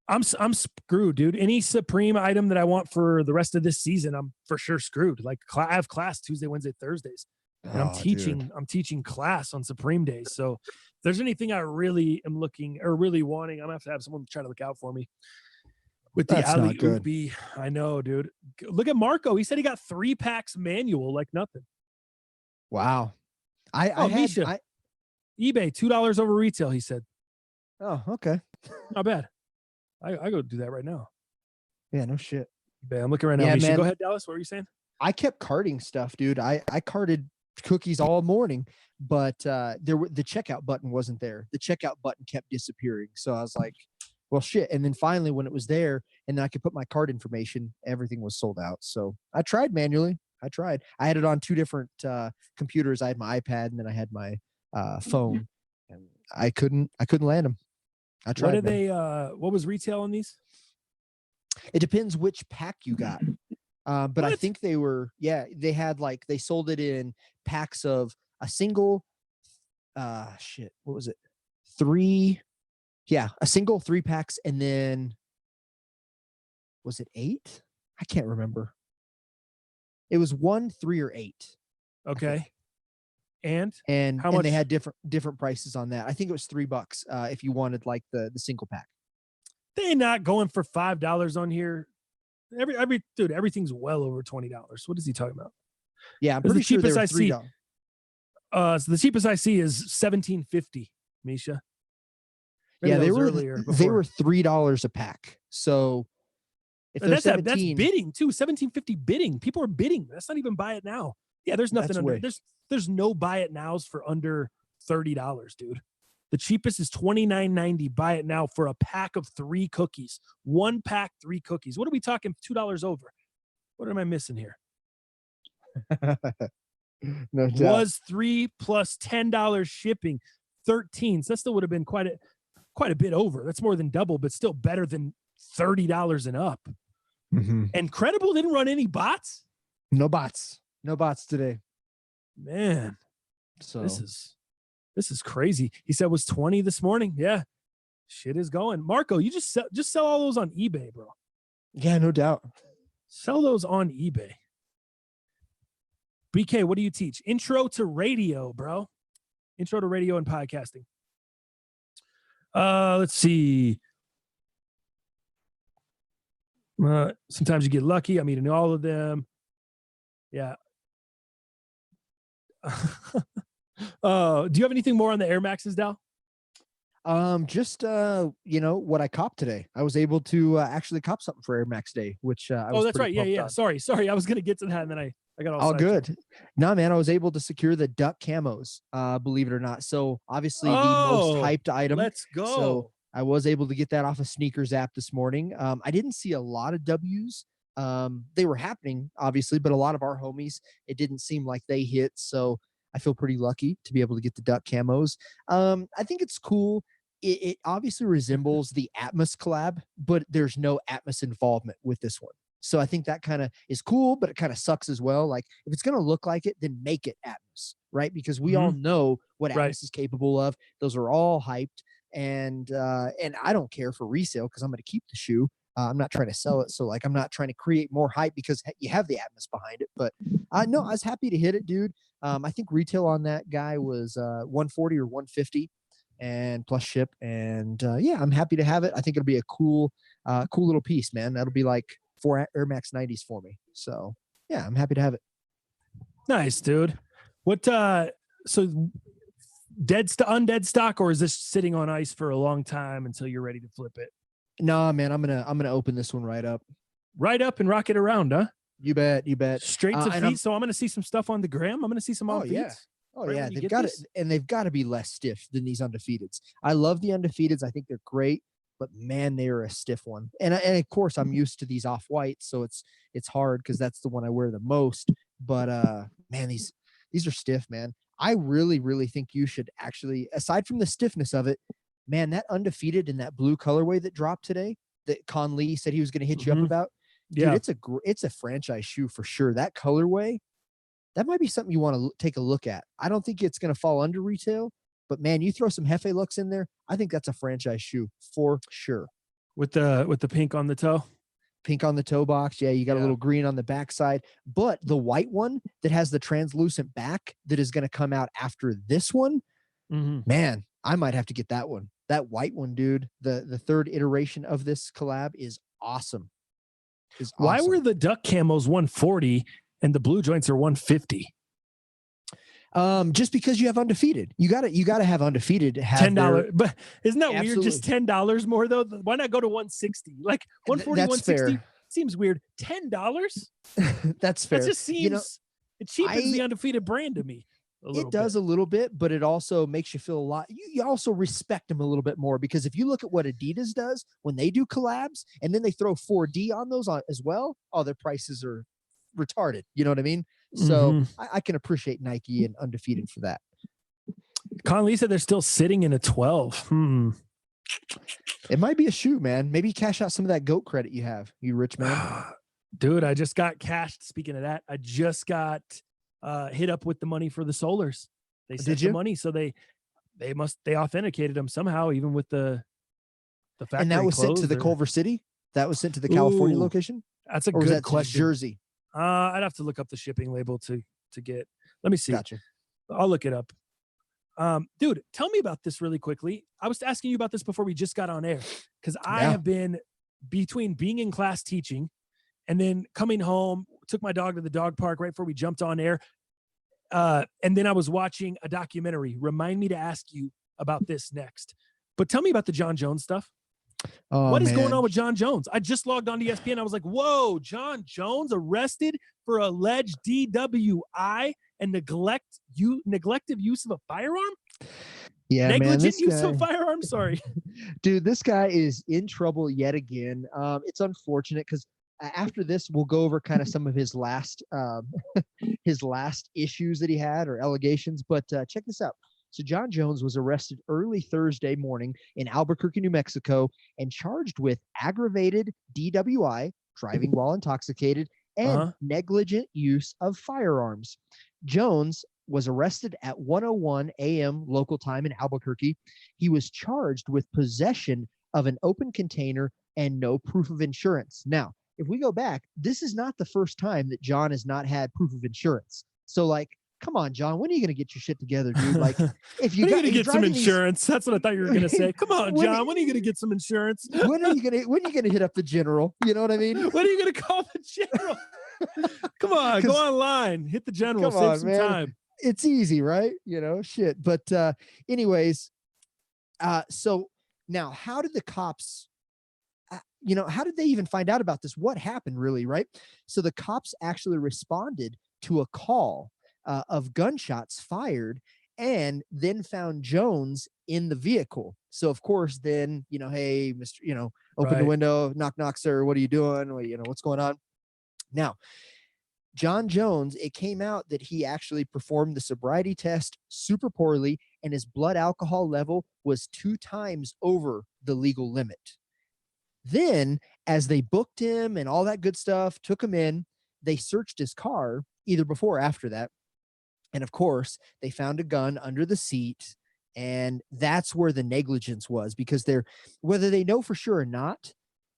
I'm screwed, dude. Any Supreme item that I want for the rest of this season, I'm for sure screwed. Like I have class Tuesday, Wednesday, Thursdays. And I'm teaching class on Supreme days. So if there's anything I really am looking or really wanting, I'm gonna have to have someone try to look out for me. With the alley oopy. I know, dude. Look at Marco. He said he got 3 packs manual like nothing. Wow. Misha. eBay, $2 over retail, he said. Oh, okay. Not bad. I go do that right now. Yeah, no shit. eBay, I'm looking right now. Yeah, Misha, go ahead, Dallas. What were you saying? I kept carting stuff, dude. I carted cookies all morning, but the checkout button wasn't there. The checkout button kept disappearing. So I was like, well, shit. And then finally, when it was there and then I could put my card information, everything was sold out. So I tried manually. I had it on 2 different computers. I had my iPad and then I had my phone, and I couldn't land them. I tried. What did they? What was retail on these? It depends which pack you got. But what? I think they had they sold it in packs of a single, what was it? 3, a single 3 packs. And then was it 8? I can't remember. It was 1, 3, or 8. Okay. And how much? They had different prices on that. I think it was $3 if you wanted the single pack. They're not going for $5 on here. Dude, everything's well over $20. What is he talking about? Yeah, I'm pretty sure they were $3. So the cheapest I see is $17.50, Misha. Maybe they were $3 a pack. So if that's bidding too. $17.50 bidding. People are bidding. That's not even buy it now. Yeah, there's nothing under. There's no buy it nows for under $30, dude. The cheapest is $29.90. Buy it now for a pack of 3 cookies. 1 pack, 3 cookies. What are we talking? $2 over. What am I missing here? No doubt. Was $3 plus $10 shipping, $13. So that still would have been quite a bit over. That's more than double, but still better than $30 and up. Mm-hmm. And Credible didn't run any bots. No bots today, man. So this is crazy. He said it was 20 this morning. Yeah. Shit is going. Marco, you just sell all those on eBay, bro. Yeah, no doubt. Sell those on eBay. BK, what do you teach? Intro to radio, bro. Intro to radio and podcasting. Let's see. Sometimes you get lucky. I'm eating all of them. Yeah. Do you have anything more on the Air Maxes, Dal? Just what I copped today. I was able to actually cop something for Air Max Day, which I was that's right. Yeah. on. Sorry. I was gonna get to that, and then I got all good. No, man, I was able to secure the duck camos, believe it or not. So obviously the most hyped item. Let's go. So I was able to get that off of Sneakers app this morning. I didn't see a lot of W's. They were happening, obviously, but a lot of our homies, it didn't seem like they hit. So I feel pretty lucky to be able to get the duck camos. I think it's cool. It obviously resembles the Atmos collab, but there's no Atmos involvement with this one. So I think that kind of is cool, but it kind of sucks as well. Like if it's going to look like it, then make it Atmos, right? Because we all know what Atmos is capable of. Those are all hyped. And I don't care for resale because I'm going to keep the shoe. I'm not trying to sell it. So like, I'm not trying to create more hype because you have the Atmos behind it, but no, I was happy to hit it, dude. I think retail on that guy was 140 or 150 and plus ship. And I'm happy to have it. I think it'll be a cool little piece, man. That'll be like 4 Air Max 90s for me. So yeah, I'm happy to have it. Nice, dude. What, so undead stock, or is this sitting on ice for a long time until you're ready to flip it? No, man, I'm gonna open this one right up and rock it around, huh? You bet. Straight to feet. So I'm gonna see some stuff on the gram. I'm gonna see some on feet. Yeah, they've got it, and they've got to be less stiff than these undefeateds. I love the undefeateds. I think they're great, but man, they are a stiff one. And of course, I'm used to these off whites, so it's hard because that's the one I wear the most. But man, these are stiff, man. I really, really think you should actually, aside from the stiffness of it, man, that undefeated in that blue colorway that dropped today, that Con Lee said he was going to hit you up about, dude, it's a franchise shoe for sure. That colorway, that might be something you want to take a look at. I don't think it's going to fall under retail, but man, you throw some Hefe looks in there, I think that's a franchise shoe for sure. With the pink on the toe. Pink on the toe box. Yeah, you got a little green on the backside, but the white one that has the translucent back that is going to come out after this one, man, I might have to get that one. That white one, dude, the third iteration of this collab is awesome. Why were the duck camos 140 and the blue joints are 150? Just because you have undefeated, you gotta have undefeated. $10, but isn't that weird? Just $10 more though. Why not go to 160? Like 140, 160 seems weird. $10? That's fair. That just seems it cheapens the undefeated brand to me. It does a little bit, but it also makes you feel a lot. You also respect them a little bit more, because if you look at what Adidas does when they do collabs and then they throw 4D on those as well, their prices are retarded. You know what I mean? So I can appreciate Nike and undefeated for that. Conley said they're still sitting in a 12. It might be a shoe, man. Maybe cash out some of that GOAT credit you have, you rich man. Dude, I just got cashed. Speaking of that, I just got hit up with the money for the Solars. They sent the money, so they authenticated them somehow, even with the factory. And that was sent to the Culver City? That was sent to the California location? That's a good question. Jersey? I'd have to look up the shipping label to get. Let me see. Gotcha. I'll look it up. Dude, tell me about this really quickly. I was asking you about this before we just got on air, because I have been between being in class teaching and then coming home, took my dog to the dog park right before we jumped on air. And then I was watching a documentary. Remind me to ask you about this next. But tell me about the John Jones stuff. What is going on with John Jones? I just logged on to ESPN. I was like, whoa, John Jones arrested for alleged DWI and neglective use of a firearm? Yeah, negligent use of a firearm? Sorry. Dude, this guy is in trouble yet again. It's unfortunate because after this, we'll go over kind of some of his last issues that he had, or allegations. But check this out. So John Jones was arrested early Thursday morning in Albuquerque, New Mexico, and charged with aggravated DWI, driving while intoxicated, and negligent use of firearms. Jones was arrested at 1:01 a.m. local time in Albuquerque. He was charged with possession of an open container and no proof of insurance. Now, if we go back, this is not the first time that John has not had proof of insurance. So like, come on, John, when are you going to get your shit together, dude? Like, if you when are got you gonna get some insurance? That's what I thought you were gonna say. Come on, when, John. When are you gonna get some insurance? when are you gonna hit up the general? You know what I mean? When are you gonna call the general? Come on, go online, hit the general, come save on, some man. time. It's easy, right? Shit. But anyways, so now how did the cops how did they even find out about this? What happened really, right? So the cops actually responded to a call of gunshots fired and then found Jones in the vehicle. So of course, then, hey, Mr., open the Right. window, knock, knock, sir. What are you doing? Well, what's going on? Now, John Jones, it came out that he actually performed the sobriety test super poorly and his blood alcohol level was 2 times over the legal limit. Then, as they booked him and all that good stuff, took him in, they searched his car either before or after that. And of course, they found a gun under the seat. And that's where the negligence was, because whether they know for sure or not,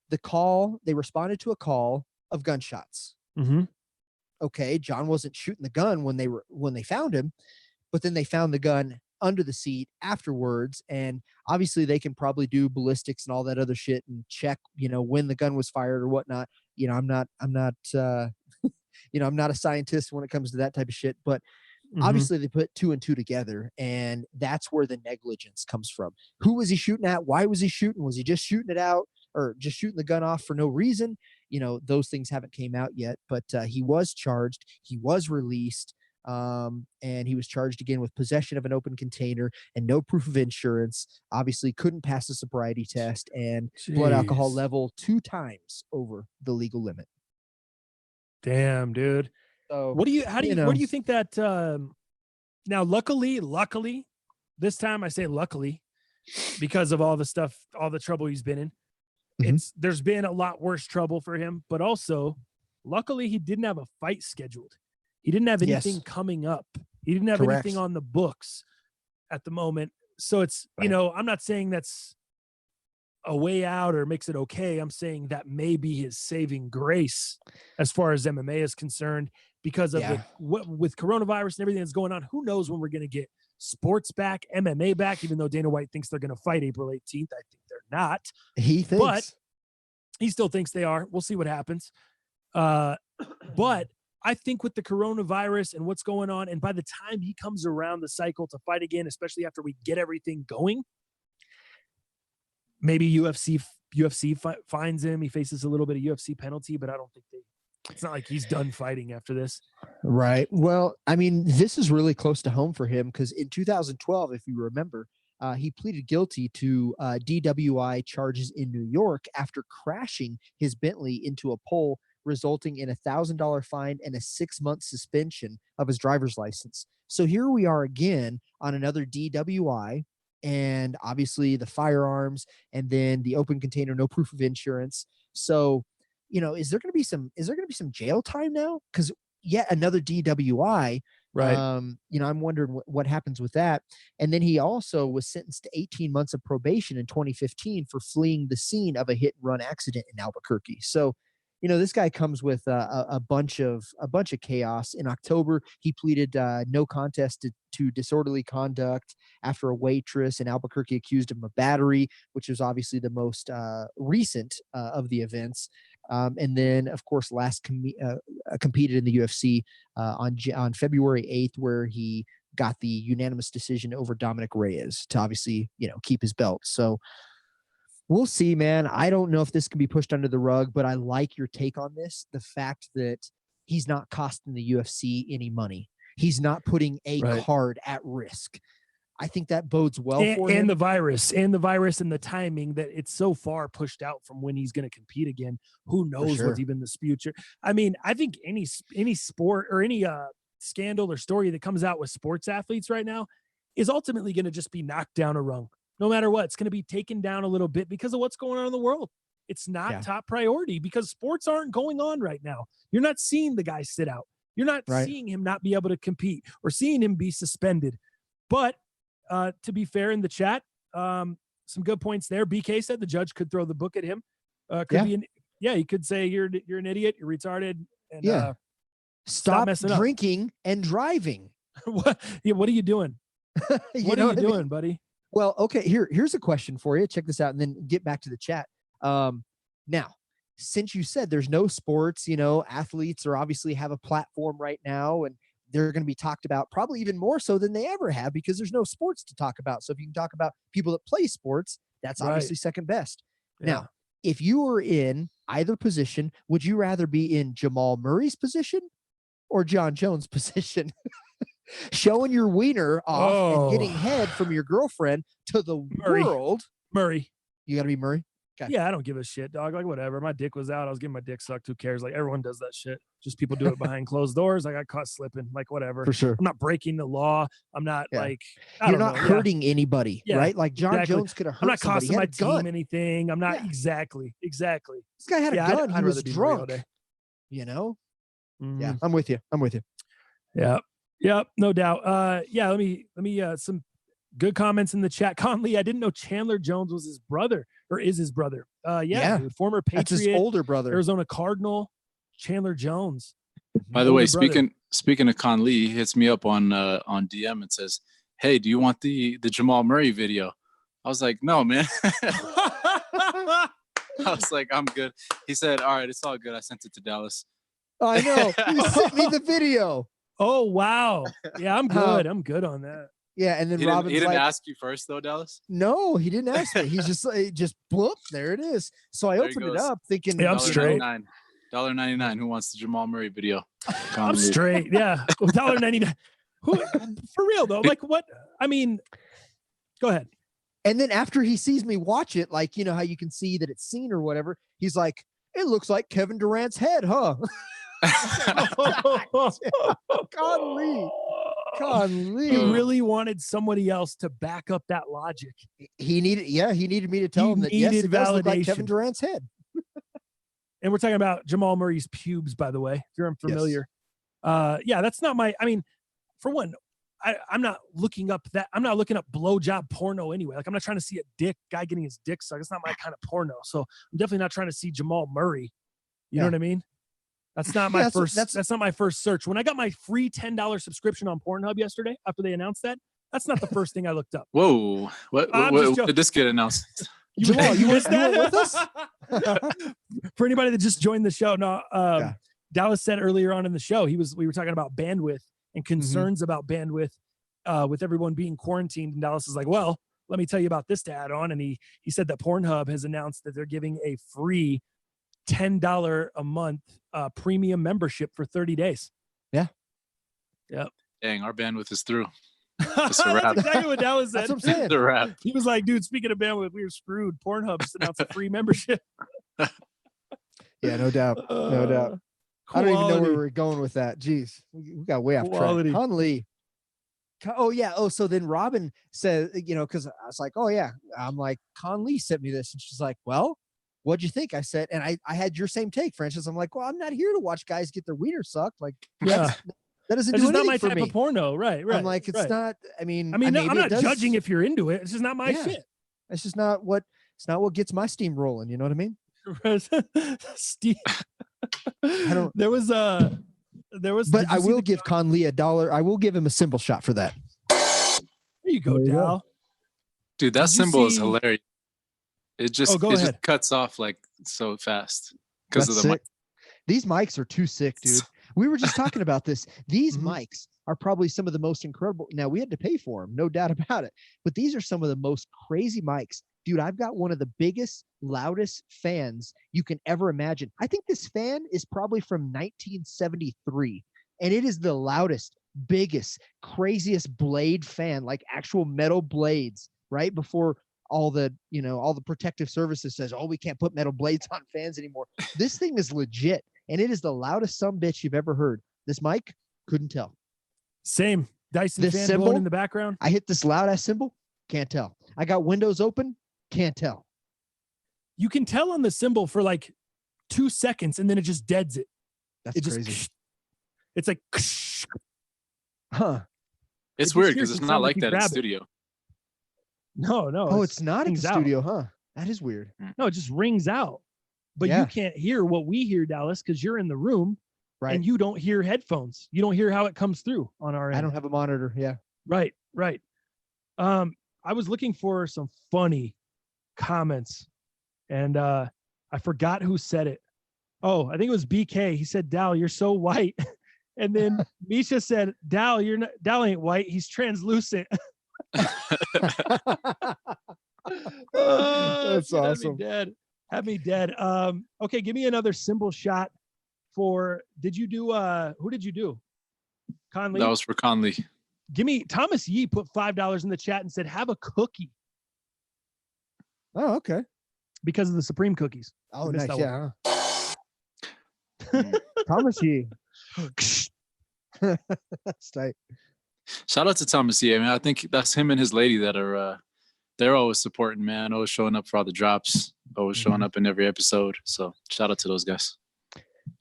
they responded to a call of gunshots. Mm-hmm. Okay, John wasn't shooting the gun when they found him, but then they found the gun under the seat afterwards. And obviously they can probably do ballistics and all that other shit and check, when the gun was fired or whatnot. I'm not, I'm not a scientist when it comes to that type of shit, but obviously they put 2 and 2 together, and that's where the negligence comes from. Who was he shooting at? Why was he shooting? Was he just shooting it out or just shooting the gun off for no reason? Those things haven't came out yet, but he was charged. He was released. And he was charged again with possession of an open container and no proof of insurance. Obviously couldn't pass the sobriety test, and blood alcohol level 2 times over the legal limit. Damn, dude. So where do you think that now luckily this time I say luckily because of all the stuff, all the trouble he's been in. There's been a lot worse trouble for him, but also luckily he didn't have a fight scheduled. He didn't have anything coming up. He didn't have anything on the books at the moment. So it's, I'm not saying that's a way out or makes it okay. I'm saying that may be his saving grace as far as MMA is concerned, because of with coronavirus and everything that's going on. Who knows when we're going to get sports back, MMA back, even though Dana White thinks they're going to fight April 18th. I think they're not. He thinks. But he still thinks they are. We'll see what happens. But I think with the coronavirus and what's going on, and by the time he comes around the cycle to fight again, especially after we get everything going, maybe UFC finds him. He faces a little bit of UFC penalty, but I don't think it's not like he's done fighting after this. Right. Well, I mean, this is really close to home for him because in 2012, if you remember, he pleaded guilty to DWI charges in New York after crashing his Bentley into a pole, resulting in $1,000 fine and a 6-month suspension of his driver's license. So here we are again on another DWI, and obviously the firearms, and then the open container, no proof of insurance. So, is there going to be some jail time now? Because yet another DWI. Right. I'm wondering what happens with that. And then he also was sentenced to 18 months of probation in 2015 for fleeing the scene of a hit and run accident in Albuquerque. So, this guy comes with a bunch of chaos. In October, he pleaded no contest to disorderly conduct after a waitress in Albuquerque accused him of battery, which was obviously the most recent of the events. And then, of course, competed in the UFC on February 8th, where he got the unanimous decision over Dominic Reyes to obviously, keep his belt. So we'll see, man. I don't know if this can be pushed under the rug, but I like your take on this. The fact that he's not costing the UFC any money. He's not putting a card at risk. I think that bodes well for him. And the virus and the timing that it's so far pushed out from when he's going to compete again. Who knows what's even the future? I mean, I think any sport or any scandal or story that comes out with sports athletes right now is ultimately going to just be knocked down a rung. No matter what, it's going to be taken down a little bit because of what's going on in the world. It's not top priority because sports aren't going on right now. You're not seeing the guy sit out. You're not seeing him not be able to compete or seeing him be suspended. But to be fair in the chat, some good points there. BK said the judge could throw the book at him. He could say you're an idiot, you're retarded. And Stop messing up. drinking and driving. What are you doing? What are you doing, buddy? Well, okay, here's a question for you. Check this out and then get back to the chat. Now, since you said there's no sports, athletes are obviously have a platform right now and they're going to be talked about probably even more so than they ever have because there's no sports to talk about. So if you can talk about people that play sports, that's obviously second best. Yeah. Now, if you were in either position, would you rather be in Jamal Murray's position or John Jones' position? Showing your wiener off and getting head from your girlfriend to the world. Murray. You got to be Murray? Okay. Yeah, I don't give a shit, dog. Like, whatever. My dick was out. I was getting my dick sucked. Who cares? Like, everyone does that shit. Just people do it behind closed doors. I got caught slipping. Like, whatever. For sure. I'm not breaking the law. I'm not you're not hurting anybody, right? Like John Jones could have hurt I'm not somebody. costing my team anything. I'm not exactly. This guy had a gun. He was drunk. Mm-hmm. Yeah, I'm with you. Yeah. Yep, no doubt. Let me some good comments in the chat. Conley, I didn't know Chandler Jones was his brother or is his brother. Dude, former Patriot. That's his older brother. Arizona Cardinal, Chandler Jones. By the way, speaking of Conley, he hits me up on DM and says, "Hey, do you want the Jamal Murray video?" I was like, "No, man." I was like, "I'm good." He said, "All right, it's all good." I sent it to Dallas. I know. He sent me the video. Oh, wow. Yeah, I'm good. I'm good on that. Yeah, and then he didn't ask you first, though, Dallas? No, he didn't ask me. He's just bloop, there it is. So I opened it up thinking, I'm straight. $1.99. Who wants the Jamal Murray video? I'm straight. Yeah, $1.99. Who, for real, though? Like, what? I mean, go ahead. And then after he sees me watch it, like, how you can see that it's seen or whatever, he's like, it looks like Kevin Durant's head, huh? Conley. He really wanted somebody else to back up that logic. He needed me to tell him that yes, it does look like Kevin Durant's head. And we're talking about Jamal Murray's pubes, by the way, if you're unfamiliar. Yes. That's not my, for one, I'm not looking up blowjob porno anyway. Like, I'm not trying to see a guy getting his dick sucked. It's not my kind of porno. So I'm definitely not trying to see Jamal Murray. You know what I mean? That's not my first. That's not my first search. When I got my free $10 subscription on Pornhub yesterday, after they announced that, that's not the first thing I looked up. Whoa! What did this get announced? Jamal, you weren't with us? For anybody that just joined the show, no. Dallas said earlier on in the show, we were talking about bandwidth and concerns about bandwidth with everyone being quarantined. And Dallas is like, well, let me tell you about this to add on. And he said that Pornhub has announced that they're giving a free $10 a month premium membership for 30 days. Yeah. Yep. Dang, our bandwidth is through. That's exactly what Dallas said. That's what I'm saying. The wrap. He was like, dude, speaking of bandwidth, we were screwed. Pornhub just announced a free membership. Yeah, no doubt. No doubt. I don't even know where we're going with that. Jeez, we got way off track. Conley. Oh, yeah. Oh, so then Robin said, because I was like, oh, yeah. I'm like, Conley sent me this. And she's like, well, what'd you think? I said, and I had your same take, Francis. I'm like, well, I'm not here to watch guys get their wiener sucked. Like, that doesn't do anything not my for type me. Of porno, right? I'm like, it's not. I mean, I'm not judging if you're into it. It's just not my shit. It's just not what. It's not what gets my steam rolling. You know what I mean? Steve. There was. But I will give Conley $1. I will give him a cymbal shot for that. There you go, Dal. Dude, that cymbal is hilarious. It just cuts off like so fast because of the mic. These mics are too sick, dude. We were just talking about this. These mics are probably some of the most incredible. Now, we had to pay for them, no doubt about it. But these are some of the most crazy mics. Dude, I've got one of the biggest, loudest fans you can ever imagine. I think this fan is probably from 1973. And it is the loudest, biggest, craziest blade fan, like actual metal blades, right? Before all the protective services says, oh, we can't put metal blades on fans anymore. This thing is legit. And it is the loudest sumbitch you've ever heard. This mic, couldn't tell. Same. Dyson fan cymbal blowing in the background. I hit this loud ass cymbal, can't tell. I got windows open, can't tell. You can tell on the cymbal for like 2 seconds and then it just deads it. That's crazy. It's like, huh? It's weird because it's not like that in studio. No. Oh, it's not in the studio, huh? That is weird. No, it just rings out. But you can't hear what we hear, Dallas, because you're in the room. Right. and you don't hear headphones. You don't hear how it comes through on our end. I don't have a monitor. Yeah. Right. I was looking for some funny comments, and I forgot who said it. Oh, I think it was BK. He said, "Dal, you're so white." And then Misha said, "Dal, Dal ain't white. He's translucent." That's dude, awesome. Have me dead. Okay, give me another symbol shot for. Did you do? Who did you do? Conley. That was for Conley. Give me. Thomas Yee put $5 in the chat and said, "Have a cookie." Oh, okay. Because of the Supreme cookies. Oh, I missed nice. that Yeah. Thomas Yee. That's tight. Shout out to Thomas Yee. I mean, I think that's him and his lady that are they're always supporting, man. Always showing up for all the drops. Always showing up in every episode. So shout out to those guys.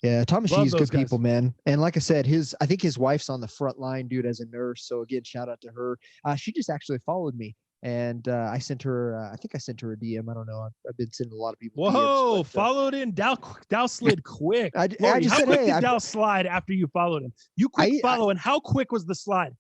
Yeah, Thomas Love Yee's those good guys. people, man. And like I said, I think his wife's on the front line, dude, as a nurse. So again, shout out to her. She just actually followed me, and I sent her. I think I sent her a DM. I don't know. I've been sending a lot of people. Whoa! DMs, but, followed in. Dow slid quick. I Lori, just how said, quick hey, did Dow slide after you followed him? You quick follow, and how quick was the slide?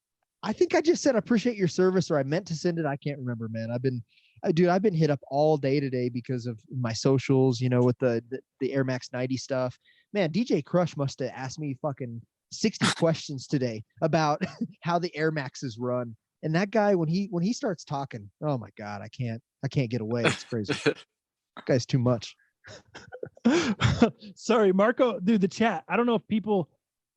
I think I just said I appreciate your service, or I meant to send it. I can't remember, man. I've been hit up all day today because of my socials, with the Air Max 90 stuff. Man, DJ Crush must have asked me fucking 60 questions today about how the Air Maxes run. And that guy, when he starts talking, oh my God, I can't get away. It's crazy. That guy's too much. Sorry, Marco, dude, the chat. I don't know if people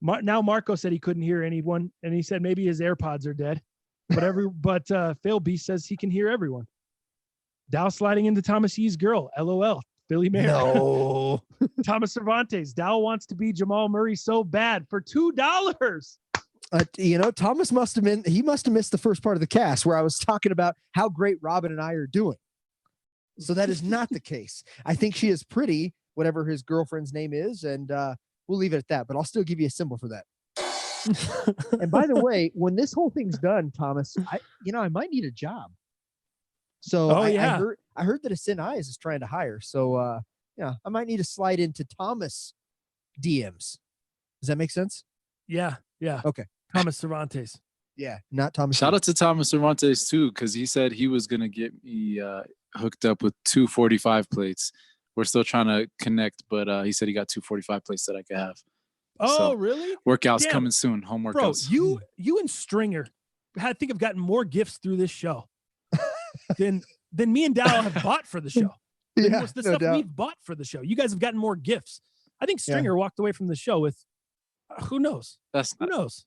now Marco said he couldn't hear anyone, and he said maybe his AirPods are dead. But Phil B says he can hear everyone. Dow sliding into Thomas Yee's girl. LOL. Billy Mayer. No. Thomas Cervantes. Dow wants to be Jamal Murray so bad for $2. Thomas must have missed the first part of the cast where I was talking about how great Robin and I are doing. So that is not the case. I think she is pretty, whatever his girlfriend's name is, and we'll leave it at that. But I'll still give you a symbol for that. And by the way, when this whole thing's done, Thomas, I might need a job. So I heard that Espn Eyes is trying to hire. So I might need to slide into Thomas DMs. Does that make sense? Yeah. Okay. Thomas Cervantes. Yeah, not Thomas. Shout out to Thomas Cervantes too, because he said he was gonna get me hooked up with 245 plates. We're still trying to connect, but he said he got 245 plates that I could have. Oh, So, really? Workouts coming soon. Home workouts. Bro, you and Stringer, I think have gotten more gifts through this show than me and Dow have bought for the show. Yeah, the stuff we've bought for the show. You guys have gotten more gifts. I think Stringer walked away from the show with who knows? Who knows?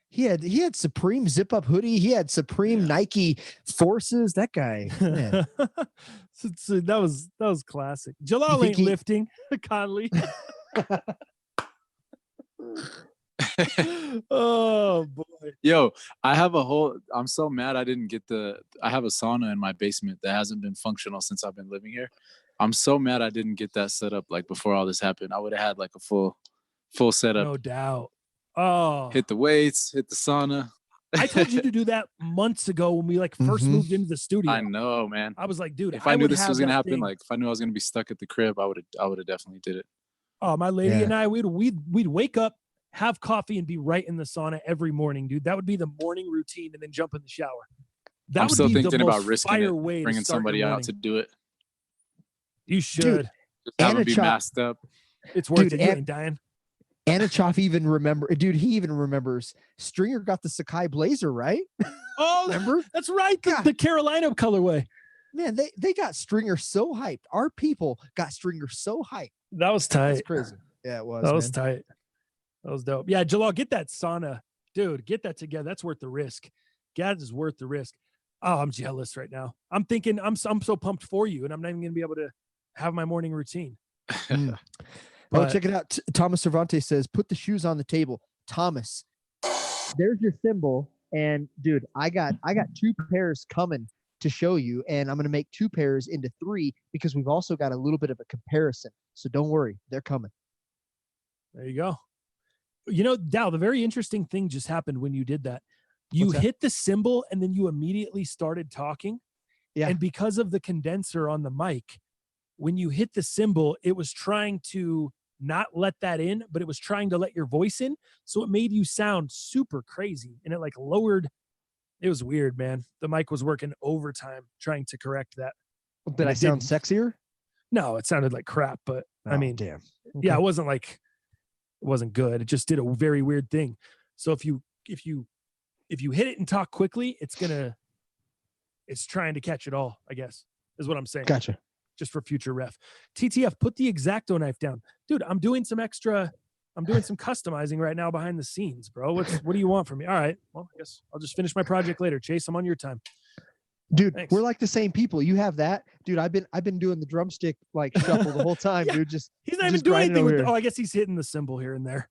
He had Supreme zip up hoodie. He had Supreme Nike Forces. That guy, man. So that was classic. Jalal ain't lifting. Conley. Oh boy. Yo, I'm so mad I didn't get I have a sauna in my basement that hasn't been functional since I've been living here. I'm so mad I didn't get that set up like before all this happened. I would have had like a full setup. No doubt. Oh, hit the weights, hit the sauna. I told you to do that months ago when we first moved into the studio. I know, man. I was like, dude, if I knew this was gonna happen, like if I knew I was gonna be stuck at the crib, I would have definitely did it. Oh, my lady and I, we'd wake up, have coffee, and be right in the sauna every morning, dude. That would be the morning routine, and then jump in the shower. I'm still thinking about risking it, bringing somebody out to do it. You should. Just have them be masked up. It's worth it. You ain't dying. Anichov he even remembers Stringer got the Sakai Blazer, right? Oh, remember? That's right. The Carolina colorway. Man, they got Stringer so hyped. Our people got Stringer so hyped. That was tight. That's crazy. Yeah, it was. That was tight. That was dope. Yeah, Jalal, get that sauna. Dude, get that together. That's worth the risk. Gad is worth the risk. Oh, I'm jealous right now. I'm thinking I'm so pumped for you, and I'm not even going to be able to have my morning routine. Oh, check it out. Thomas Cervantes says, put the shoes on the table. Thomas, there's your symbol. And dude, I got 2 pairs coming to show you. And I'm going to make 2 pairs into 3 because we've also got a little bit of a comparison. So don't worry. They're coming. There you go. Dow, the very interesting thing just happened when you did that. You hit the symbol and then you immediately started talking. Yeah. And because of the condenser on the mic, when you hit the symbol, it was trying to not let that in, but it was trying to let your voice in. So it made you sound super crazy, and it like lowered. It was weird, man. The mic was working overtime trying to correct that. Did I sound sexier? No, it sounded like crap, but I mean, damn. Okay. Yeah, it wasn't good. It just did a very weird thing. So if you hit it and talk quickly, it's trying to catch it all, I guess, is what I'm saying. Gotcha. Just for future ref. TTF, put the X-Acto knife down. Dude, I'm doing some customizing right now behind the scenes, bro. What do you want from me? All right. Well, I guess I'll just finish my project later. Chase, I'm on your time. Dude, Thanks. We're like the same people. You have that, dude. I've been doing the drumstick like shuffle the whole time, dude. He's not even doing anything with. I guess he's hitting the cymbal here and there.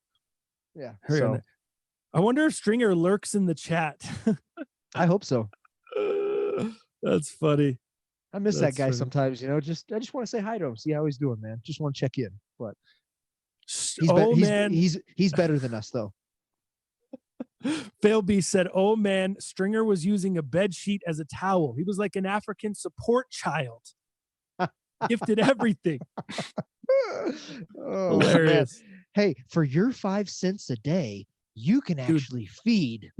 Yeah. So. I wonder if Stringer lurks in the chat. I hope so. That's funny. I miss that guy sometimes. I just want to say hi to him, see how he's doing, man. Just want to check in. But he's better than us though. Failby said, "Oh man, Stringer was using a bed sheet as a towel. He was like an African support child. Gifted everything." Oh, hilarious. Man. Hey, for your 5 cents a day, you can actually feed.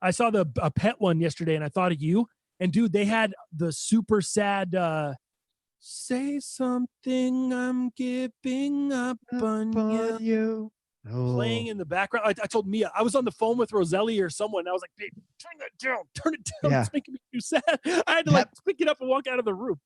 I saw a pet one yesterday, and I thought of you. And dude, they had the super sad "Say Something, I'm Giving Up on You." Playing in the background. I told Mia, I was on the phone with Roselli or someone. And I was like, "Babe, turn it down. Yeah. It's making me too sad." I had to pick it up and walk out of the room.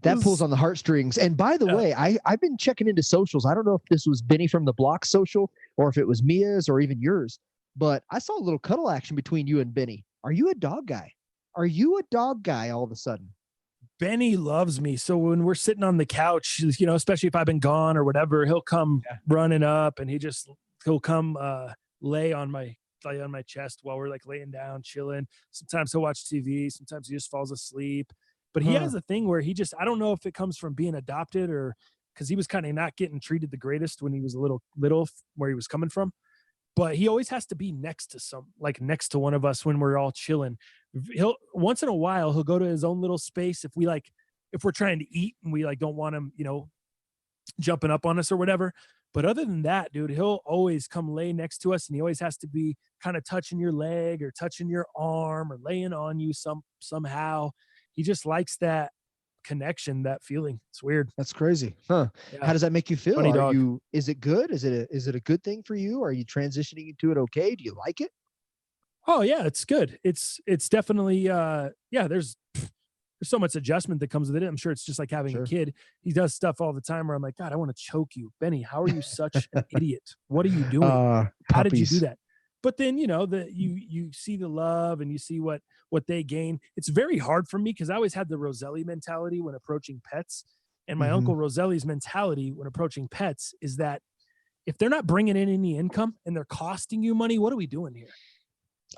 That pulls on the heartstrings. And by the way, I've been checking into socials. I don't know if this was Benny from the Block social or if it was Mia's or even yours, but I saw a little cuddle action between you and Benny. Are you a dog guy? Are you a dog guy all of a sudden? Benny loves me. So when we're sitting on the couch, especially if I've been gone or whatever, he'll come running up and he'll come lay on my chest while we're like laying down, chilling. Sometimes he'll watch TV. Sometimes he just falls asleep. But he has a thing where I don't know if it comes from being adopted or because he was kind of not getting treated the greatest when he was a little where he was coming from. But he always has to be next to one of us when we're all chilling. He'll once in a while he'll go to his own little space if we're trying to eat and we don't want him, jumping up on us or whatever. But other than that, dude, he'll always come lay next to us, and he always has to be kind of touching your leg or touching your arm or laying on you somehow. He just likes that connection, that feeling. It's weird. That's crazy. Huh? Yeah. How does that make you feel? Is it good? Is it a good thing for you? Are you transitioning into it okay? Do you like it? Oh yeah, it's good. It's definitely there's so much adjustment that comes with it. I'm sure it's just like having a kid. He does stuff all the time where I'm like, God, I want to choke you. Benny, how are you such an idiot? What are you doing? How did you do that? But then, you see the love and you see what they gain. It's very hard for me because I always had the Roselli mentality when approaching pets. And my Uncle Roselli's mentality when approaching pets is that if they're not bringing in any income and they're costing you money, what are we doing here?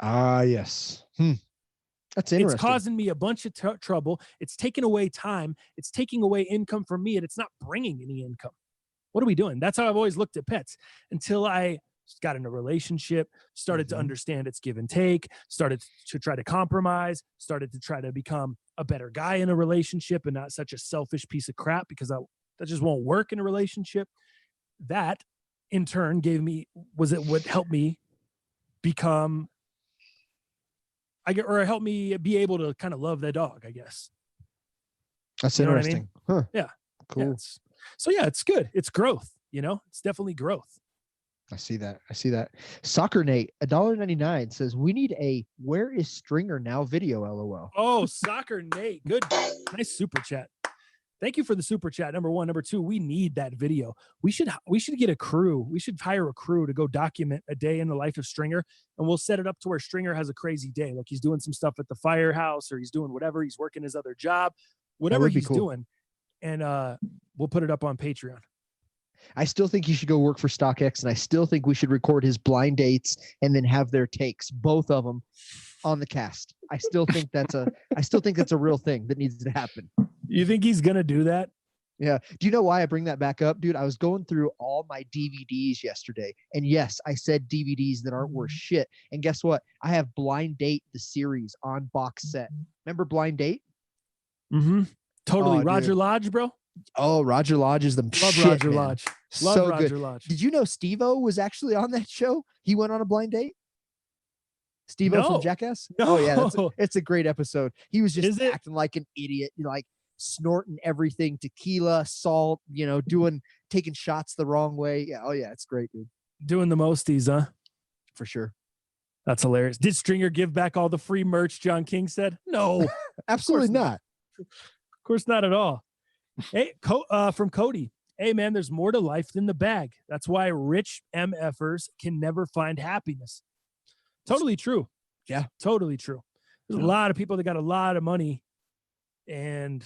Yes. That's interesting. It's causing me a bunch of trouble. It's taking away time. It's taking away income from me, and it's not bringing any income. What are we doing? That's how I've always looked at pets until I got in a relationship, started to understand its give and take, started to try to compromise, started to try to become a better guy in a relationship and not such a selfish piece of crap because that just won't work in a relationship. That in turn what helped me become helped me be able to kind of love that dog, I guess. That's interesting. I mean? Huh. Yeah. Cool. Yeah, it's good. It's growth, it's definitely growth. I see that. Soccer Nate, $1.99 says we need a "Where is Stringer now" video. LOL. Oh, Soccer Nate, good, nice super chat. Thank you for the super chat. Number one, number two, we need that video. We should get a crew. We should hire a crew to go document a day in the life of Stringer, and we'll set it up to where Stringer has a crazy day, like he's doing some stuff at the firehouse or he's doing whatever. He's working his other job, whatever he's doing, and we'll put it up on Patreon. I still think he should go work for StockX, and I still think we should record his blind dates and then have their takes, both of them, on the cast. I still think that's a real thing that needs to happen. You think he's gonna do that? Yeah. Do you know why I bring that back up, dude? I was going through all my DVDs yesterday, and yes, I said DVDs that aren't worth shit. And guess what? I have Blind Date the series on box set. Remember Blind Date? Mm-hmm. Totally. Oh, Roger dude. Lodge, bro. Oh, Roger Lodge is the Love shit, Roger man. Lodge. Love So Roger good. Lodge. Did you know Steve-O was actually on that show? He went on a blind date. Steve-O from No. Jackass? No. Oh yeah, it's a great episode. He was just Is it? acting like an idiot, like snorting everything, tequila, salt, taking shots the wrong way. Yeah, oh yeah, it's great, dude. Doing the mosties, huh? For sure. That's hilarious. Did Stringer give back all the free merch John King said? No. Absolutely not. Of course not at all. Hey, from Cody. Hey, man, there's more to life than the bag. That's why rich MFers can never find happiness. Totally true. Yeah. Totally true. There's a lot of people that got a lot of money and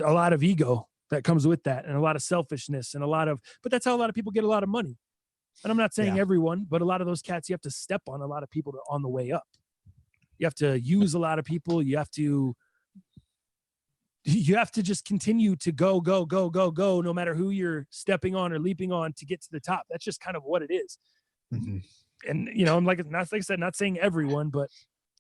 a lot of ego that comes with that, and a lot of selfishness, and but that's how a lot of people get a lot of money. And I'm not saying everyone, but a lot of those cats, you have to step on a lot of people on the way up. You have to use a lot of people. You have to just continue to go, no matter who you're stepping on or leaping on to get to the top. That's just kind of what it is. Mm-hmm. And, I'm like I said, not saying everyone, but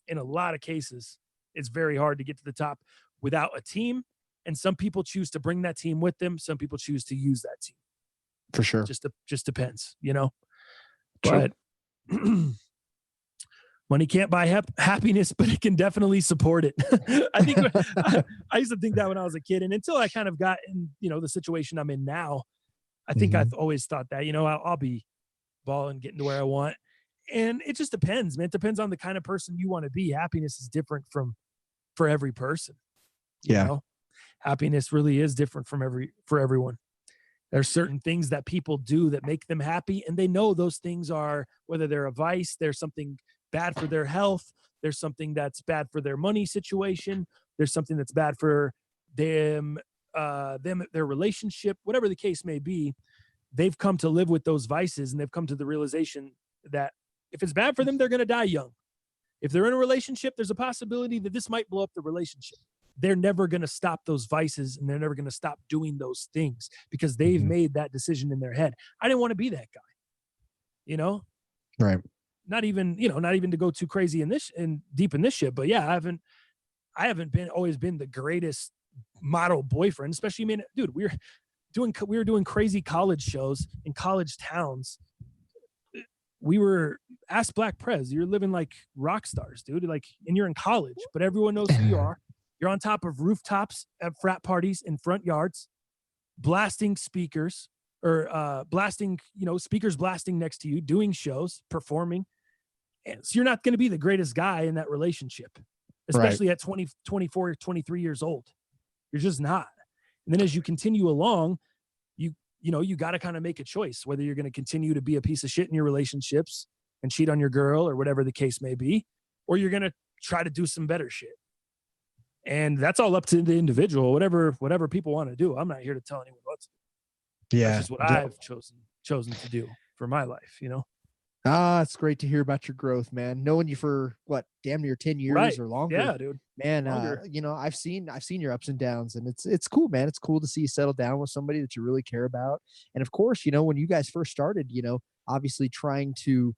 in a lot of cases, it's very hard to get to the top without a team. And some people choose to bring that team with them. Some people choose to use that team. For sure. Just depends, But money can't buy happiness, but it can definitely support it. I think I used to think that when I was a kid, and until I kind of got in, the situation I'm in now, I think I've always thought that, I'll be balling, getting to where I want. And it just depends, man. It depends on the kind of person you want to be. Happiness is different for every person. Happiness really is different for everyone. There's certain things that people do that make them happy, and they know those things are, whether they're a vice, there's something bad for their health, there's something that's bad for their money situation, there's something that's bad for them, their relationship, whatever the case may be. They've come to live with those vices, and they've come to the realization that if it's bad for them, they're going to die young. If they're in a relationship, there's a possibility that this might blow up the relationship. They're never going to stop those vices, and they're never going to stop doing those things because they've made that decision in their head. I didn't want to be that guy, Right. Not even to go too crazy and deep in this shit, but yeah, I haven't always been the greatest model boyfriend, especially, dude, we were doing crazy college shows in college towns. We were ask Black Prez, you're living like rock stars, dude. Like, and you're in college, but everyone knows who you are. You're on top of rooftops at frat parties in front yards, blasting speakers or speakers blasting next to you, doing shows, performing. And so you're not going to be the greatest guy in that relationship, especially at 20, 24, 23 years old. You're just not. And then as you continue along, you got to kind of make a choice whether you're going to continue to be a piece of shit in your relationships and cheat on your girl or whatever the case may be, or you're going to try to do some better shit. And that's all up to the individual, whatever people want to do. I'm not here to tell anyone what to do. Yeah. That's just what I've chosen to do for my life, It's great to hear about your growth, man. Knowing you for damn near 10 years or longer. Yeah, dude. Man, I've seen your ups and downs, and it's cool, man. It's cool to see you settle down with somebody that you really care about. And of course, when you guys first started, obviously trying to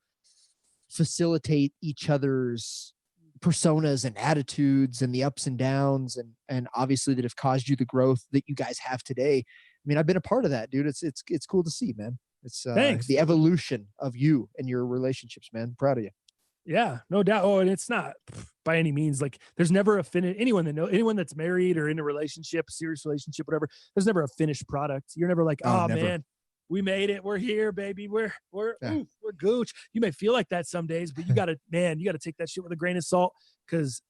facilitate each other's personas and attitudes and the ups and downs and obviously that have caused you the growth that you guys have today. I mean, I've been a part of that, dude. It's cool to see, man. It's the evolution of you and your relationships, man. I'm proud of you. Yeah, no doubt. Oh, and it's not by any means like there's never anyone that's married or in a relationship, serious relationship, whatever. There's never a finished product. You're never like, oh man, we made it. We're here, baby. We're gooch. You may feel like that some days, but you gotta take that shit with a grain of salt, because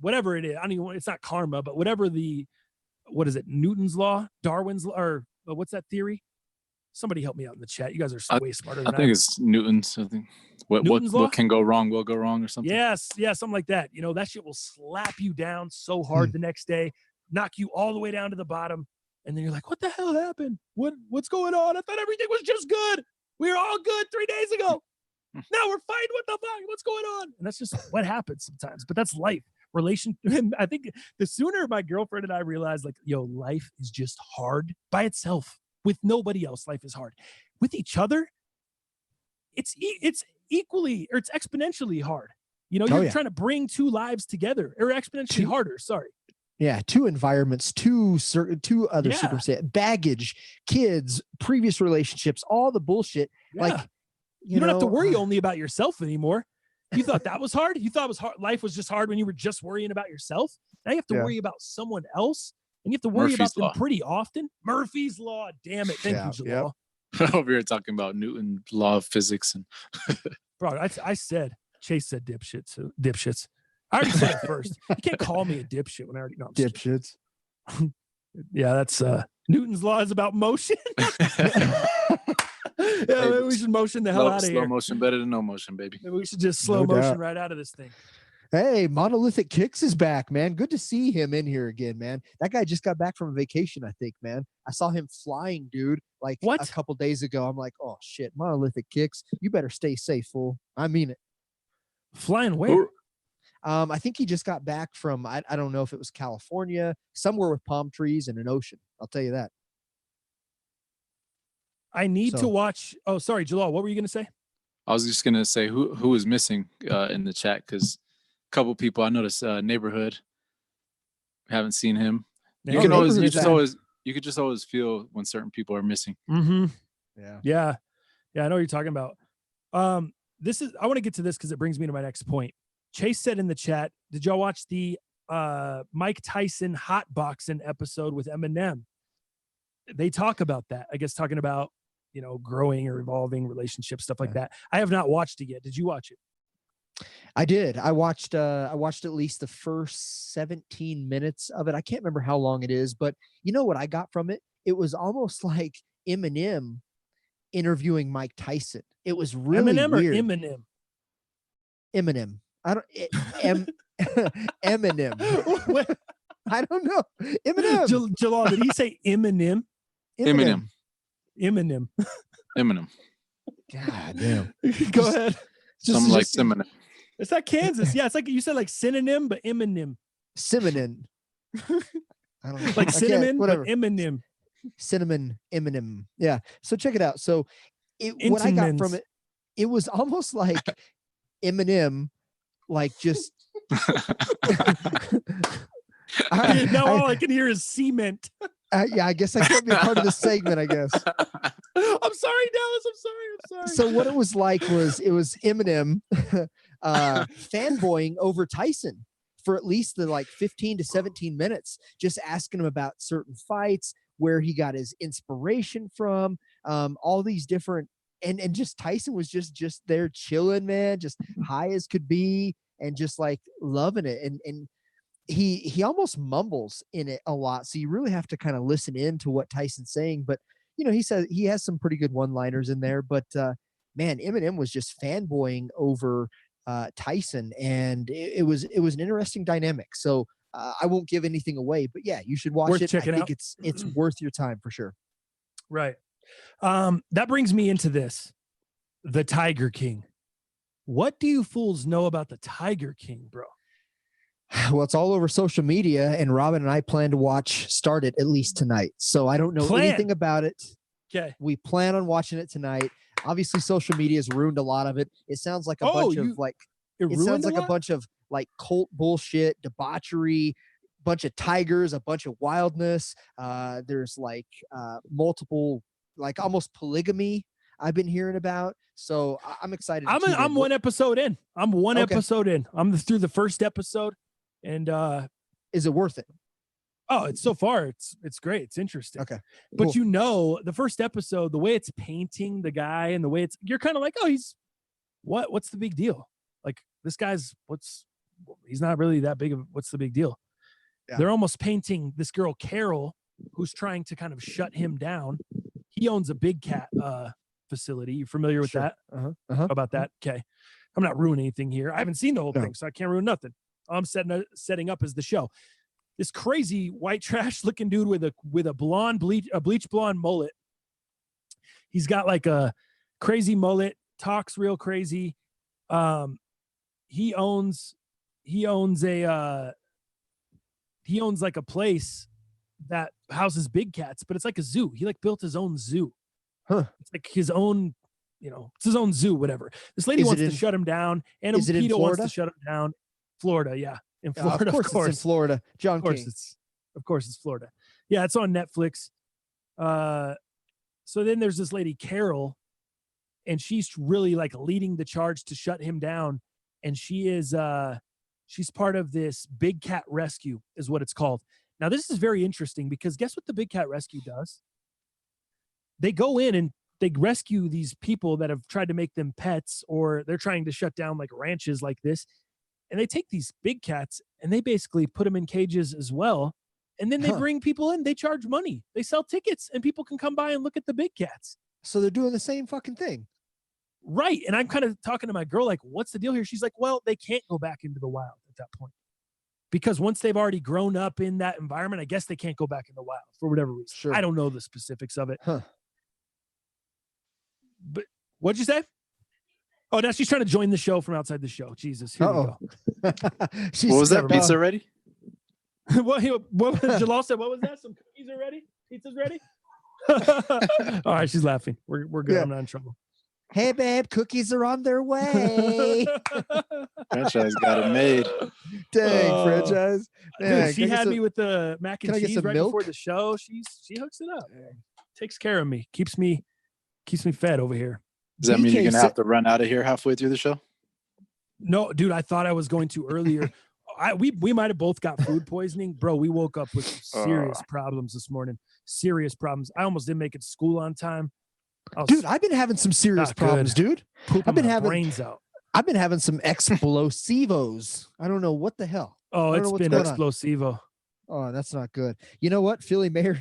whatever it is, it's not karma, but whatever what is it? Newton's law, Darwin's law, or what's that theory? Somebody help me out in the chat. You guys are way smarter than I think it's Newton's. I think what can go wrong will go wrong or something. Yes, yeah, something like that. That shit will slap you down so hard the next day, knock you all the way down to the bottom. And then you're like, what the hell happened? What's going on? I thought everything was just good. We were all good 3 days ago. Now we're fighting. What the fuck? What's going on? And that's just what happens sometimes. But that's life. I think the sooner my girlfriend and I realized, life is just hard by itself. With nobody else, life is hard. With each other, it's equally, or it's exponentially hard. You're trying to bring two lives together, or exponentially harder. Sorry. Yeah, two environments, two other Yeah. circumstances, baggage, kids, previous relationships, all the bullshit. Yeah. Like, You don't have to worry uh, only about yourself anymore. You thought that was hard? You thought it was hard, life was just hard when you were just worrying about yourself? Now you have to Yeah. worry about someone else, and you have to worry Murphy's about them Law. pretty often. Murphy's Law. Damn it. Thank you, Jalal. Over here talking about Newton law of physics and Bro, I said, Chase said dipshits. I already said it first. You can't call me a dipshit when I already know. dipshits. Yeah, that's Newton's law is about motion. Yeah, maybe we should motion the hell out of slow here. motion better than no motion, baby. Maybe we should just slow No motion doubt. right out of this thing. Hey, Monolithic Kicks is back, man. Good to see him in here again, man. That guy just got back from a vacation, I think, man. I saw him flying, dude, like What? a couple days ago. I'm like, oh shit, Monolithic Kicks. You better stay safe, fool. I mean it. Flying where? I think he just got back from I don't know if it was California, somewhere with palm trees and an ocean. I'll tell you that. I need So- to watch. Oh, sorry, Jalal. What were you going to say? I was just gonna say who is missing in the chat because a couple people I noticed Neighborhood. Haven't seen him. You Oh, can always Neighborhood's you could just always feel when certain people are missing. Mm-hmm. Yeah. Yeah. I know what you're talking about. I want to get to this because it brings me to my next point. Chase said in the chat, did y'all watch the Mike Tyson hot boxing episode with Eminem? They talk about that. I guess talking about, growing or evolving relationships, stuff like that. I have not watched it yet. Did you watch it? I did. I watched at least the first 17 minutes of it. I can't remember how long it is, but you know what I got from it? It was almost like Eminem interviewing Mike Tyson. It was really Eminem weird. or Eminem? Eminem. Eminem. I don't know. Eminem. Jalal, did he say Eminem? Eminem. Eminem. Eminem. God damn. Go ahead. Something like Eminem. It's not Kansas. Yeah, it's like you said like synonym, but Eminem. Cinnamon. I don't know. Like cinnamon, whatever. but Eminem. Cinnamon Eminem. Yeah. So check it out. So what I got from it, it was almost like Eminem, like just now all I can hear is cement. yeah, I guess I can't be a part of this segment, I guess. I'm sorry, Dallas. I'm sorry. So what it was like was Eminem fanboying over Tyson for at least the 15 to 17 minutes, just asking him about certain fights, where he got his inspiration from, all these different and just Tyson was just there chilling, man, just high as could be and just like loving it. And he almost mumbles in it a lot. So you really have to kind of listen in to what Tyson's saying. But, he says he has some pretty good one-liners in there. But, man, Eminem was just fanboying over Tyson. And it was an interesting dynamic. So I won't give anything away. But, yeah, you should watch Worth it. I checking think out. it's worth your time for sure. Right. That brings me into this. The Tiger King. What do you fools know about the Tiger King, bro? Well, it's all over social media, and Robin and I plan to start it at least tonight. So I don't know anything about it. Okay. We plan on watching it tonight. Obviously, social media has ruined a lot of it. It sounds like a bunch of it sounds like a bunch of cult bullshit, debauchery, bunch of tigers, a bunch of wildness. There's multiple, almost polygamy I've been hearing about. So I'm excited. I'm one episode in. I'm one episode in. I'm through the first episode. And is it worth it? Oh, it's so far it's great. It's interesting. Okay. But cool. the first episode, the way it's painting the guy and the way you're kind of like, oh, he's what's the big deal? Like this guy's he's not really that big of what's the big deal? Yeah. They're almost painting this girl Carol, who's trying to kind of shut him down. He owns a big cat facility. You familiar with that? About that? Okay. I'm not ruining anything here. I haven't seen the whole thing, so I can't ruin nothing. I'm setting up as the show. This crazy white trash looking dude with a bleach blonde mullet. He's got like a crazy mullet, talks real crazy. He owns like a place that houses big cats, but it's like a zoo. He built his own zoo. Huh. It's like his own, it's his own zoo, whatever. This lady wants to shut him down. And PETA wants to shut him down. Florida, yeah. in Florida. Of course, it's in Florida. John King. Of course, it's Florida. Yeah, it's on Netflix. So then there's this lady, Carol, and she's really like leading the charge to shut him down. And she's part of this big cat rescue is what it's called. Now, this is very interesting because guess what the big cat rescue does? They go in and they rescue these people that have tried to make them pets, or they're trying to shut down like ranches like this. And they take these big cats and they basically put them in cages as well. And then they bring people in, they charge money, they sell tickets, and people can come by and look at the big cats. So they're doing the same fucking thing. Right. And I'm kind of talking to my girl, like, what's the deal here? She's like, well, they can't go back into the wild at that point. Because once they've already grown up in that environment, I guess they can't go back in the wild for whatever reason. Sure. I don't know the specifics of it. Huh. But what'd you say? Oh, now she's trying to join the show from outside the show. Jesus. Here we go. What was that? Pizza ready? what Jalal said, what was that? Some cookies are ready? Pizza's ready? All right, she's laughing. We're good. Yeah. I'm not in trouble. Hey, babe, cookies are on their way. Franchise got it made. Dang, franchise. Dude, she had me with the mac and cheese right before the show. She hooks it up. Takes care of me. Keeps me fed over here. Does that mean you're gonna have to run out of here halfway through the show? No, dude, I thought I was going to earlier. We might have both got food poisoning. Bro, we woke up with serious problems this morning. Serious problems. I almost didn't make it to school on time. Dude, I've been having some serious problems, dude. I've been having brains out. I've been having some explosivos. I don't know what the hell. Oh, it's been explosivo. Oh, that's not good. You know what? Philly Mayor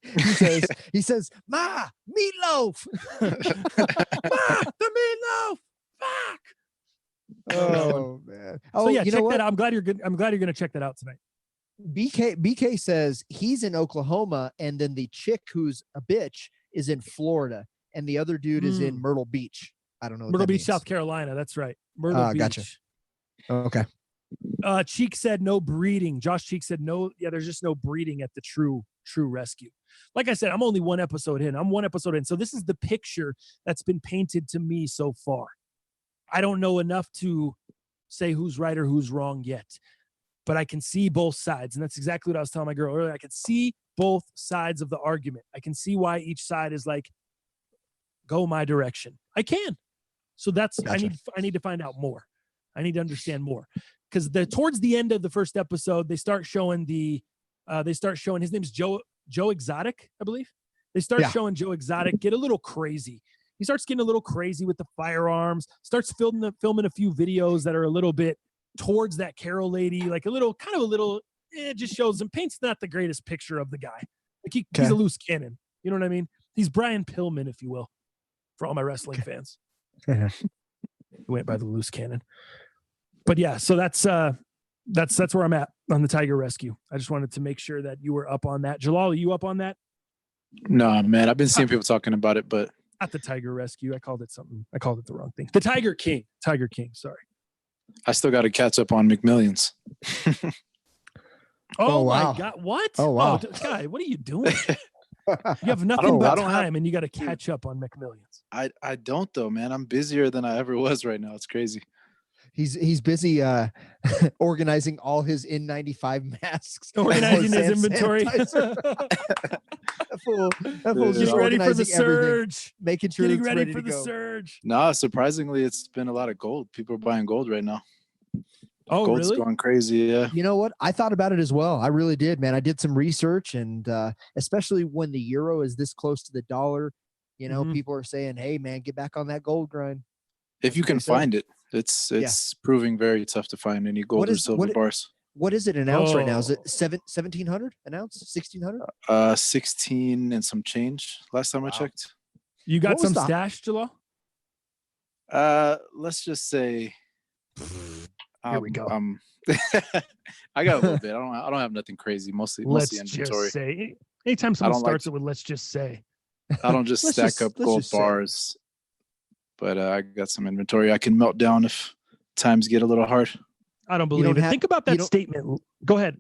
he says, Ma, meatloaf. Ma, the meatloaf. Fuck. Oh man. Oh, so yeah, check that out. I'm glad you're good. I'm glad you're gonna check that out tonight. BK says he's in Oklahoma, and then the chick who's a bitch is in Florida, and the other dude is in Myrtle Beach. I don't know. Myrtle Beach, South Carolina. That's right. Myrtle Beach. Gotcha. Okay. Cheek said no breeding. Josh Cheek said no. Yeah, there's just no breeding at the true rescue. Like I said, I'm only one episode in. So this is the picture that's been painted to me so far. I don't know enough to say who's right or who's wrong yet, but I can see both sides. And that's exactly what I was telling my girl earlier. I can see both sides of the argument. I can see why each side is like, go my direction. I can. So that's, gotcha. I need to find out more. I need to understand more. Because towards the end of the first episode, they start showing his name's Joe Exotic, I believe. They start showing Joe Exotic get a little crazy. He starts getting a little crazy with the firearms, starts filming a few videos that are a little bit towards that Carol lady, like it just shows him, paints not the greatest picture of the guy. Like he's a loose cannon. You know what I mean? He's Brian Pillman, if you will, for all my wrestling fans. He went by the loose cannon. But yeah, so that's where I'm at on the Tiger Rescue. I just wanted to make sure that you were up on that. Jalal, are you up on that? No, man. I've been seeing people talking about it, but not the Tiger Rescue. I called it the wrong thing. The Tiger King. Sorry. I still got to catch up on McMillions. Oh wow. My God. What? Oh, wow. Guy, what are you doing? You have nothing but time and you got to catch up on McMillions. I don't though, man. I'm busier than I ever was right now. It's crazy. He's busy organizing all his N95 masks. Organizing his inventory. That fool's getting ready for the surge. Making sure getting it's ready for to the go. surge. No, surprisingly, it's been a lot of gold. People are buying gold right now. Oh, Gold's really? going crazy, yeah. You know what? I thought about it as well. I really did, man. I did some research, and especially when the euro is this close to the dollar, people are saying, hey, man, get back on that gold grind. If you can find it. It's proving very tough to find any gold or silver bars. What is it an ounce right now? Is it 1,700 an ounce? 1,600? 16 and some change last time I checked. You got some stash, Jalal? Let's just say here we go. I got a little bit. I don't have nothing crazy. Mostly inventory. Just say. Anytime someone starts it with "let's just say," I don't just stack up gold bars. But I got some inventory I can melt down if times get a little hard. I don't believe it. Think about that statement. Go ahead.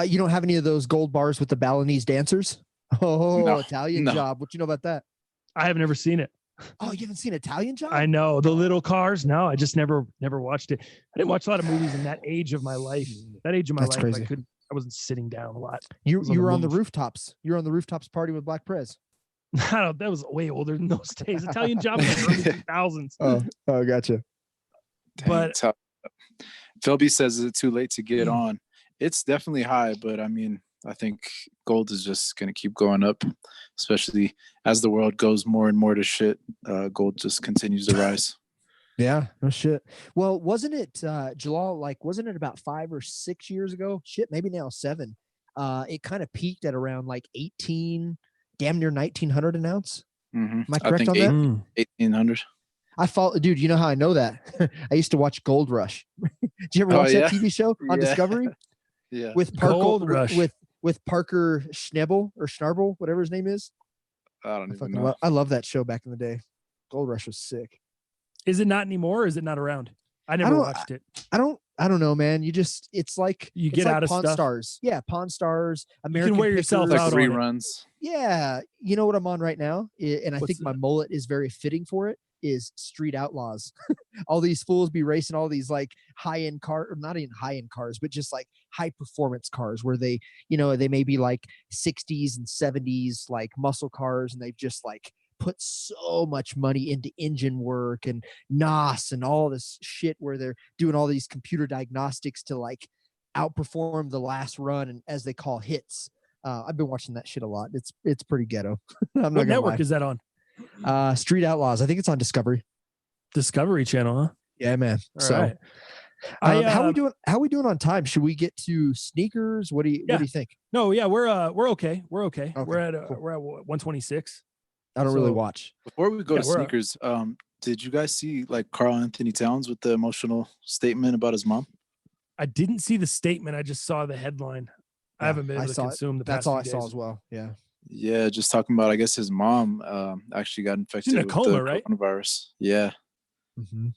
You don't have any of those gold bars with the Balinese dancers? Oh, no, Italian job. What you know about that? I have never seen it. Oh, you haven't seen Italian Job? I know the little cars. No, I just never watched it. I didn't watch a lot of movies in that age of my life. That age of my That's life, crazy. I wasn't sitting down a lot. You were on the move. rooftops. You were on the rooftops party with Black Prez. That was way older than those days. Italian Job was like early 2000s. Oh, gotcha. But Philby says, is it too late to get on? It's definitely high, but I mean, I think gold is just going to keep going up, especially as the world goes more and more to shit. Gold just continues to rise. Yeah, no shit. Well, wasn't it, Jalal, like, wasn't it about 5 or 6 years ago? Shit, maybe now 7. It kind of peaked at around like 18, damn near 1900 an ounce. Mm-hmm. Am I correct on that? 1800. I follow, dude. You know how I know that? I used to watch Gold Rush. Did you ever watch that TV show on Discovery? Yeah. With Gold Rush. with Parker Schnebel or Schnarbel, whatever his name is. I don't even know. I love that show back in the day. Gold Rush was sick. Is it not anymore, or is it not around? I never watched it. I don't know, man. It's like you get out of Pawn stuff. Stars. Yeah, Pawn Stars. American you can wear yourself like out reruns. Yeah, you know what I'm on right now, and I think my that? mullet is very fitting for it. Is Street Outlaws. All these fools be racing all these like high-end car, or not even high-end cars, but just like high performance cars where they, they may be like 60s and 70s like muscle cars, and they've just like put so much money into engine work and NOS and all this shit where they're doing all these computer diagnostics to like outperform the last run, and as they call hits. I've been watching that shit a lot. It's pretty ghetto. What network is that on? Street Outlaws. I think it's on Discovery. Discovery Channel, huh? Yeah, man. All right. right. How we doing on time? Should we get to sneakers? What do you think? No, yeah, we're okay. We're okay. Okay, We're at cool. we're at 126. I don't really watch. Before we go to we're sneakers, did you guys see like Carl Anthony Towns with the emotional statement about his mom? I didn't see the statement. I just saw the headline. I haven't been able to consume the past That's all I few saw days. as well. Yeah. Yeah, just talking about, I guess his mom actually got infected in a with coma, the right? coronavirus. Yeah. Mm-hmm.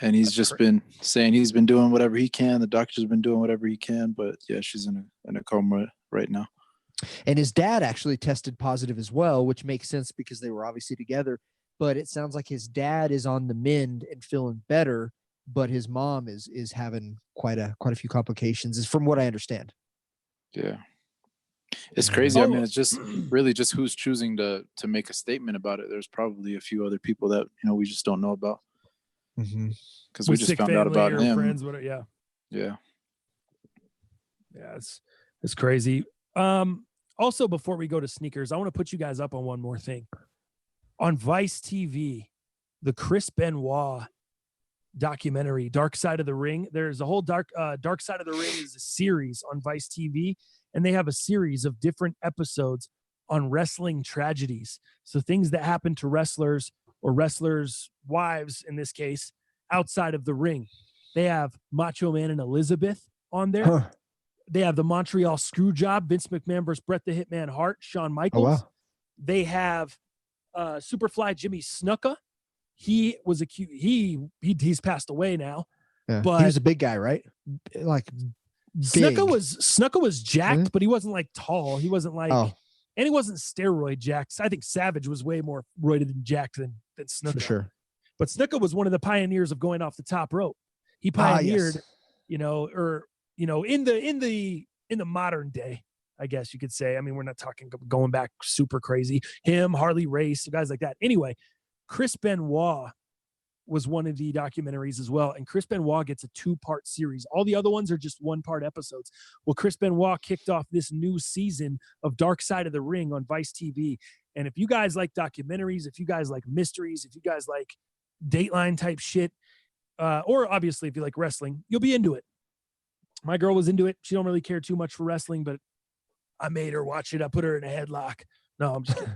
And he's just been saying he's been doing whatever he can. The doctor's been doing whatever he can, but yeah, she's in a coma right now. And his dad actually tested positive as well, which makes sense because they were obviously together. But it sounds like his dad is on the mend and feeling better, but his mom is having quite a few complications, is from what I understand. Yeah. It's crazy. I mean, it's just really just who's choosing to make a statement about it. There's probably a few other people that, we just don't know about. Because we just found out about him. Friends, Yeah. Yeah, it's crazy. Also, before we go to sneakers, I want to put you guys up on one more thing. On Vice TV, the Chris Benoit documentary, Dark Side of the Ring. There's a whole Dark Side of the Ring is a series on Vice TV, and they have a series of different episodes on wrestling tragedies. So things that happen to wrestlers or wrestlers' wives, in this case, outside of the ring. They have Macho Man and Elizabeth on there. Huh. They have the Montreal Screwjob, Vince McMahon versus Bret the Hitman Hart, Shawn Michaels. Oh, wow. They have Superfly Jimmy Snuka. He was accused. He's passed away now. Yeah. But he was a big guy, right? Like Snuka was jacked, but he wasn't like tall. He wasn't like, Oh, and he wasn't steroid jacked. I think Savage was way more roided and jacked than Snuka. for sure. But Snuka was one of the pioneers of going off the top rope. He pioneered, yes. In the modern day, I guess you could say. I mean, we're not talking going back super crazy. Him, Harley Race, guys like that. Anyway, Chris Benoit was one of the documentaries as well. And Chris Benoit gets a 2-part series. All the other ones are just 1-part episodes. Well, Chris Benoit kicked off this new season of Dark Side of the Ring on Vice TV. And if you guys like documentaries, if you guys like mysteries, if you guys like Dateline type shit, or obviously if you like wrestling, you'll be into it. My girl was into it. She don't really care too much for wrestling, but I made her watch it. I put her in a headlock. No, I'm just kidding.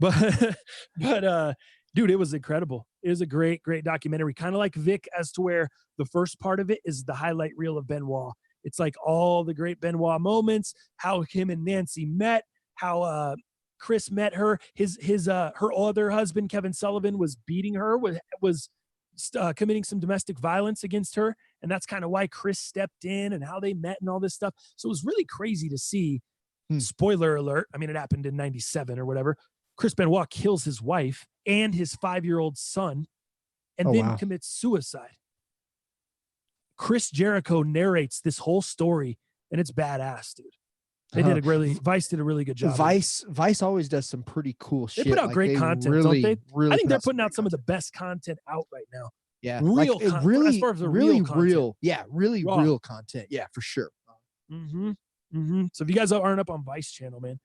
but dude, it was incredible. It was a great documentary. Kind of like Vic, as to where the first part of it is the highlight reel of Benoit. It's like all the great Benoit moments, how him and Nancy met, how Chris met her. Her other husband, Kevin Sullivan, was beating her, was committing some domestic violence against her. And that's kind of why Chris stepped in and how they met and all this stuff. So it was really crazy to see. Spoiler alert. I mean, it happened in 97 or whatever. Chris Benoit kills his wife and his 5-year-old son, and then commits suicide. Chris Jericho narrates this whole story, and it's badass, dude. They did Vice did a really good job. Vice always does some pretty cool shit. They put out great content, really, don't they? Really I think they're putting out some of the best content out right now. Yeah, real, really, as far as the really real, real content. Yeah, for sure. So if you guys aren't up on Vice channel, man,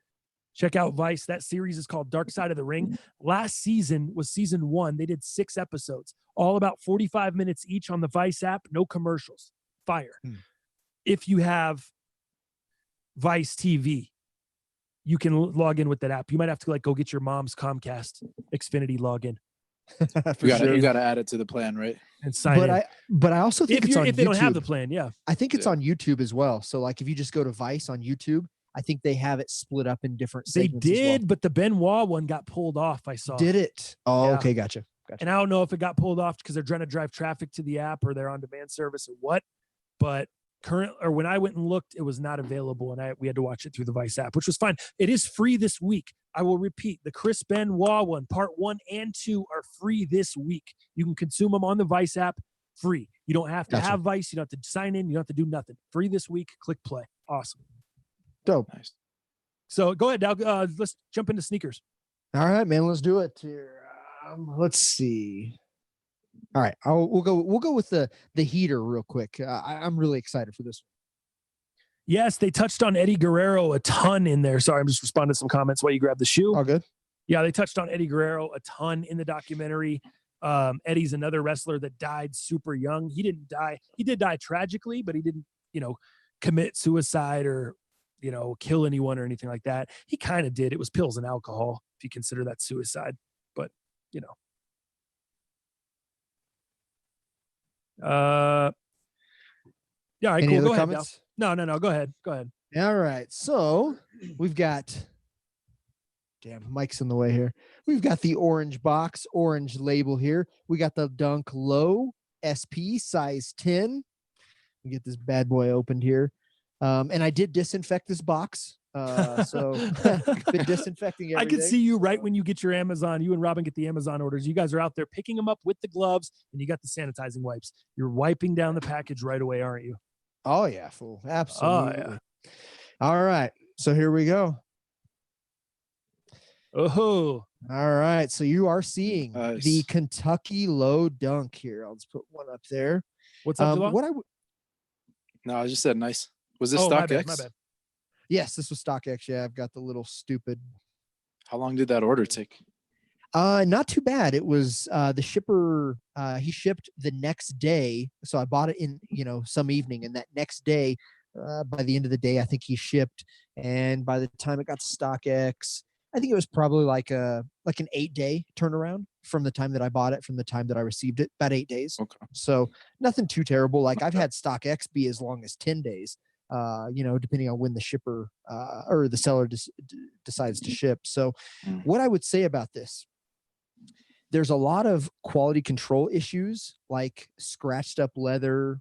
check out Vice. That series is called Dark Side of the Ring. Last season was season 1. They did 6 episodes, all about 45 minutes each on the Vice app. No commercials. Fire. If you have Vice TV, you can log in with that app. You might have to go get your mom's Comcast Xfinity login. You got to add it to the plan, right? And sign in. But I also think it's on YouTube. If they don't have the plan, I think it's on YouTube as well. So like if you just go to Vice on YouTube, I think they have it split up in different segments. They did, as well. but the Benoit one got pulled off. I saw. Did it? Oh, okay, gotcha. And I don't know if it got pulled off because they're trying to drive traffic to the app or they're on demand service or what. But when I went and looked, it was not available, and we had to watch it through the Vice app, which was fine. It is free this week. I will repeat: the Chris Benoit one, part 1 and 2, are free this week. You can consume them on the Vice app, free. You don't have to have Vice. You don't have to sign in. You don't have to do nothing. Free this week. Click play. Awesome. Dope. Nice. So go ahead, Doug. Let's jump into sneakers. All right, man. Let's do it here. Let's see. All right, we'll go with the heater real quick. I'm really excited for this one. Yes, they touched on Eddie Guerrero a ton in there. Sorry, I'm just responding to some comments while you grab the shoe. All good. Yeah, they touched on Eddie Guerrero a ton in the documentary. Eddie's another wrestler that died super young. He didn't die. He did die tragically, but he didn't, commit suicide or, kill anyone or anything like that. He kind of did. It was pills and alcohol, if you consider that suicide. But, yeah, all right, Any cool. other Go ahead, comments? Dal. No. Go ahead. All right. So we've got, damn, Mike's in the way here. We've got the orange box, orange label here. We got the Dunk Low SP size 10. We get this bad boy opened here. And I did disinfect this box. So been disinfecting everything. I can see you right when you get your Amazon. You and Robin get the Amazon orders. You guys are out there picking them up with the gloves, and you got the sanitizing wipes. You're wiping down the package right away, aren't you? Oh yeah, fool. Absolutely. Oh, yeah. All right. So here we go. Oh. All right. So you are seeing Nice. the Kentucky Low Dunk here. I'll just put one up there. What's up, Delon? No, I just said nice. Was this my StockX? bad, my bad. Yes, this was StockX. Yeah, I've got the little stupid. How long did that order take? Not too bad. It was the shipper. He shipped the next day, so I bought it in some evening, and that next day, by the end of the day, I think he shipped. And by the time it got to StockX, I think it was probably like an 8-day turnaround from the time that I bought it, from the time that I received it, about 8 days. Okay. So nothing too terrible. Like I've had StockX be as long as 10 days. Depending on when the shipper or the seller decides to ship. So what I would say about this, there's a lot of quality control issues like scratched up leather,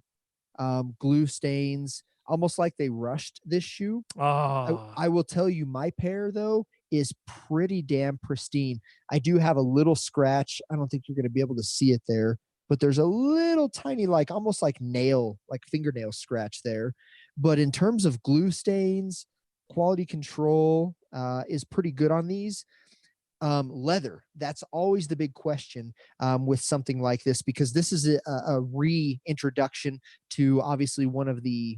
glue stains, almost like they rushed this shoe. I will tell you, my pair though is pretty damn pristine. I do have a little scratch. I don't think you're going to be able to see it there, but there's a little tiny, almost like fingernail scratch there. But in terms of glue stains, quality control is pretty good on these. Leather, that's always the big question with something like this, because this is a reintroduction to obviously one of the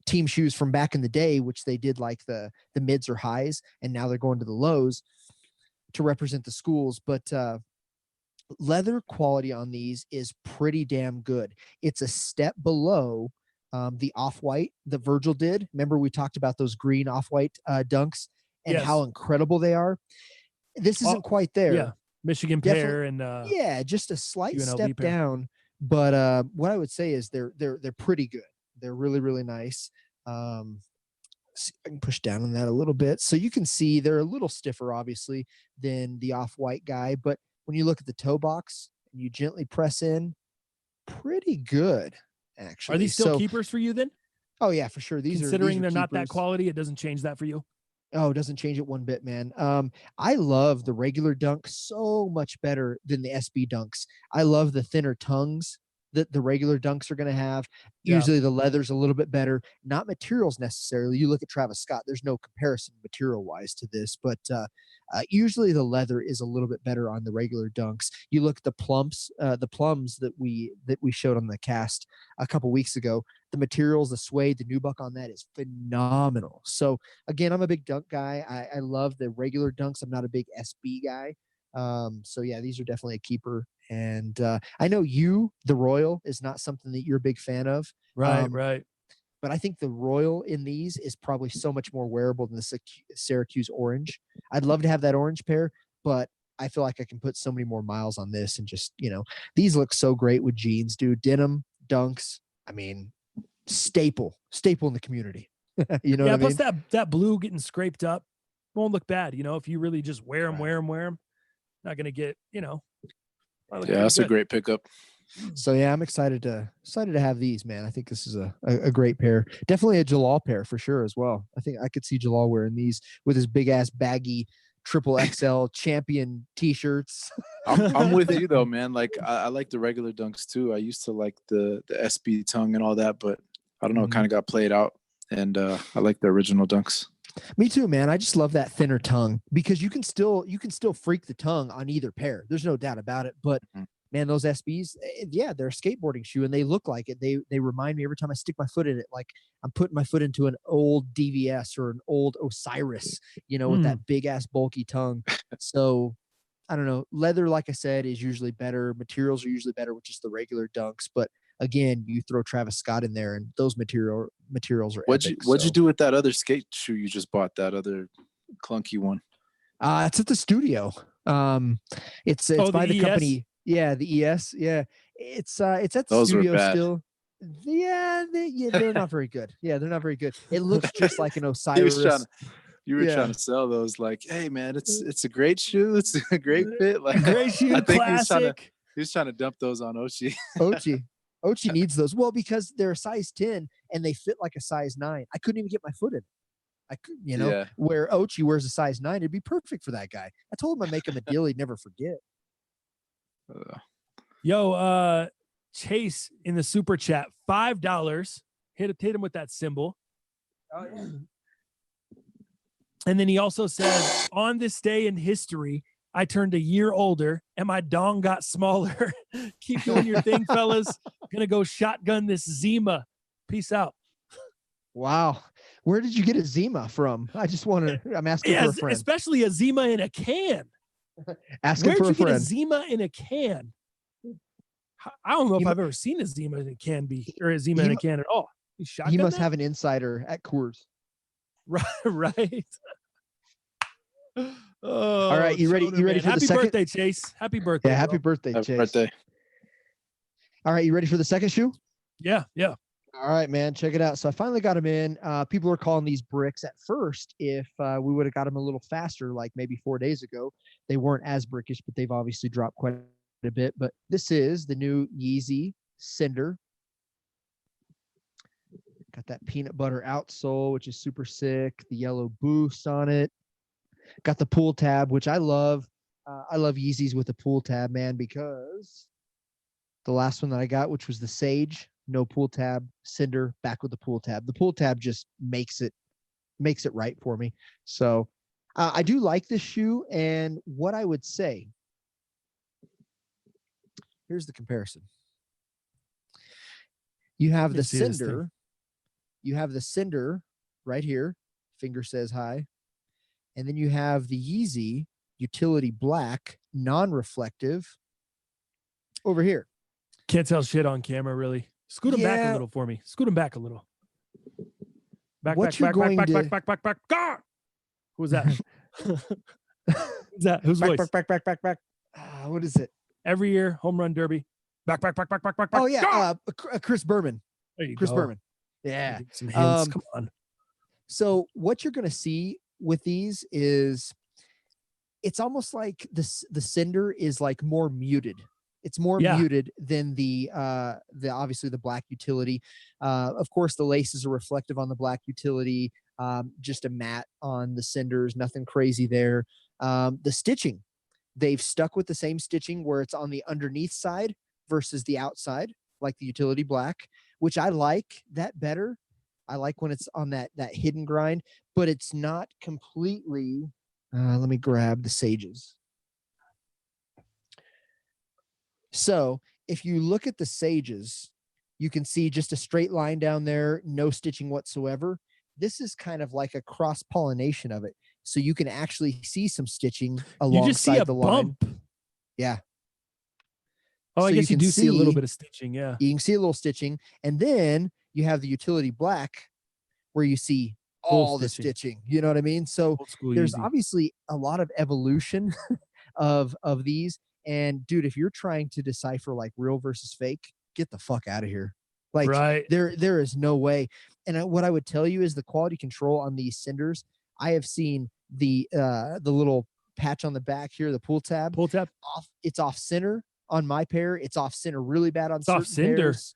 team shoes from back in the day, which they did like the mids or highs, and now they're going to the lows to represent the schools. But leather quality on these is pretty damn good. It's a step below the off-white that Virgil did. Remember we talked about those green off-white dunks and how incredible they are. This isn't quite there. Yeah, Michigan pair and just a slight UNLV step pair down. But what I would say is they're pretty good. They're really, really nice. See if I can push down on that a little bit. So you can see they're a little stiffer, obviously, than the off-white guy. But when you look at the toe box and you gently press in, pretty good. Actually, are these still keepers for you then? Oh yeah, for sure. These considering they're not that keepers. quality, it doesn't change that for you. Oh, it doesn't change it one bit, man. I love the regular dunk so much better than the SB dunks. I love the thinner tongues that the regular dunks are going to have. Yeah. Usually the leather's a little bit better, not materials necessarily. You look at Travis Scott, there's no comparison material wise to this, but usually the leather is a little bit better on the regular dunks. You look at the plums that we showed on the cast a couple weeks ago. The materials, the suede, the nubuck on that is phenomenal. So again, I'm a big dunk guy. I love the regular dunks. I'm not a big SB guy. So yeah, these are definitely a keeper. And I know the Royal is not something that you're a big fan of. Right, right. But I think the Royal in these is probably so much more wearable than the Syracuse orange. I'd love to have that orange pair, but I feel like I can put so many more miles on this and just, these look so great with jeans, dude. Denim, dunks. I mean, staple in the community. You know what I mean? Plus that blue getting scraped up won't look bad. If you really just wear them, not going to get, Yeah, that's a great pickup. So yeah, I'm excited to have these, man. I think this is a great pair. Definitely a Jalal pair for sure as well. I think I could see Jalal wearing these with his big ass baggy triple XL champion t-shirts. I'm with you though, man. Like I like the regular dunks too. I used to like the SB tongue and all that, but I don't know, it kind of got played out. And I like the original dunks. Me too, man. I just love that thinner tongue because you can still freak the tongue on either pair. There's no doubt about it. But man, those SBs, yeah, they're a skateboarding shoe and they look like it. They remind me every time I stick my foot in it, like I'm putting my foot into an old DVS or an old Osiris, with that big ass bulky tongue. So I don't know. Leather, like I said, is usually better. Materials are usually better with just the regular dunks. But again, you throw Travis Scott in there and those materials are epic. What'd you do with that other skate shoe you just bought, that other clunky one? It's at the studio. It's by the company. Yeah, the ES. Yeah, it's at the Those studio still. Yeah, they're not very good. Yeah, they're not very good. It looks just like an Osiris. You were trying to sell those, like, hey man, it's a great shoe. It's a great fit. Like, great shoe, I think classic. he was trying to dump those on Ochi. Ochi needs those. Well, because they're a size 10 and they fit like a size 9. I couldn't even get my foot in. I could, where Ochi wears a size 9, it'd be perfect for that guy. I told him I'd make him a deal he'd never forget. Yo, Chase in the super chat, $5. Hit him with that symbol. Oh, yeah. And then he also says, on this day in history, I turned a year older and my dong got smaller. Keep doing your thing, fellas. Gonna go shotgun this Zima. Peace out. Wow. Where did you get a Zima from? I'm asking for a friend. Especially a Zima in a can. Asking for a friend. Where'd you get a Zima in a can? I don't know if I've ever seen a Zima in a can or a Zima in a can at all. He must have an insider at Coors. Right. Oh, all right, you ready? You ready for happy the second? Birthday, Chase. Happy birthday. Yeah, happy birthday, Chase. Happy birthday. All right, you ready for the second shoe? Yeah. All right, man, check it out. So I finally got them in. People were calling these bricks at first. If we would have got them a little faster, like maybe 4 days ago, they weren't as brickish, but they've obviously dropped quite a bit. But this is the new Yeezy Cinder. Got that peanut butter outsole, which is super sick. The yellow boost on it. Got the pull tab, which I love. I love Yeezys with the pull tab, man, because the last one that I got, which was the Sage, no pull tab, Cinder, back with the pull tab. The pull tab just makes it right for me. So I do like this shoe. And what I would say, here's the comparison. You have the Cinder. You have the Cinder right here. Finger says hi. And then you have the Yeezy Utility Black, non-reflective over here. Can't tell shit on camera, really. Scoot him back a little for me. Scoot him back a little. Back. Who was that? Who's that? Whose voice? Back. What is it? Every year, home run derby. Back. Oh, yeah. Chris Berman. There you Chris go. Berman. Yeah. Some hints. Come on. So what you're going to see with these is it's almost like the Cinder is like more muted. It's more muted than the obviously the black utility. Of course, the laces are reflective on the black utility. just a mat on the Cinders, nothing crazy there. The stitching, they've stuck with the same stitching where it's on the underneath side versus the outside, like the utility black, which I like that better. I like when it's on that hidden grind, but it's not completely. Let me grab the Sages. So if you look at the Sages, you can see just a straight line down there, no stitching whatsoever. This is kind of like a cross pollination of it. So you can actually see some stitching alongside You just see a the line. bump. Yeah. Oh, So I guess you can do see a little bit of stitching. Yeah. You can see a little stitching. And then you have the utility black where you see Full all the stitching. You know what I mean? So Old school there's Yeezy. obviously a lot of evolution of these. And dude, if you're trying to decipher like real versus fake, get the fuck out of here. Like Right. there is no way. And what I would tell you is the quality control on these Cinders. I have seen the little patch on the back here, the pull tab. Pull tab. It's off center on my pair. It's off center really bad on certain off Cinder. pairs.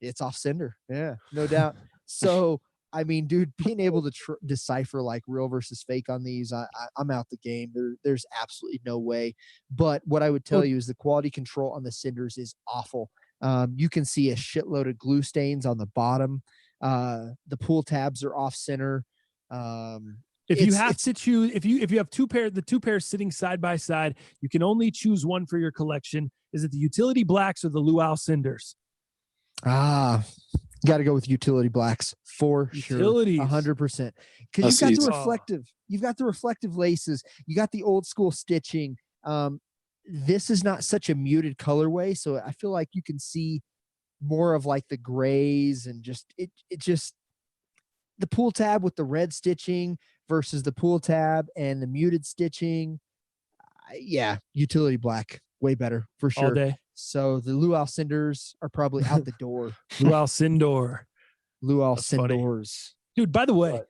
It's off Cinder. Yeah, no doubt. So I mean, dude, being able to decipher like real versus fake on these, I'm out the game. There's absolutely no way. But what I would tell you is the quality control on the Cinders is awful. You can see a shitload of glue stains on the bottom. The pull tabs are off center. If you have to choose, if you have the two pairs sitting side by side, you can only choose one for your collection. Is it the utility blacks or the Luau Cinders? Got to go with utility blacks for Utilities. sure, 100%. Because you've got the reflective laces, you got the old school stitching. This is not such a muted colorway, so I feel like you can see more of like the grays and just the pull tab with the red stitching versus the pull tab and the muted stitching. Yeah, utility black, way better for sure. All day. So the Luau Cinders are probably out the door. Luau Cinder. Luau Cinders. Dude, by the way,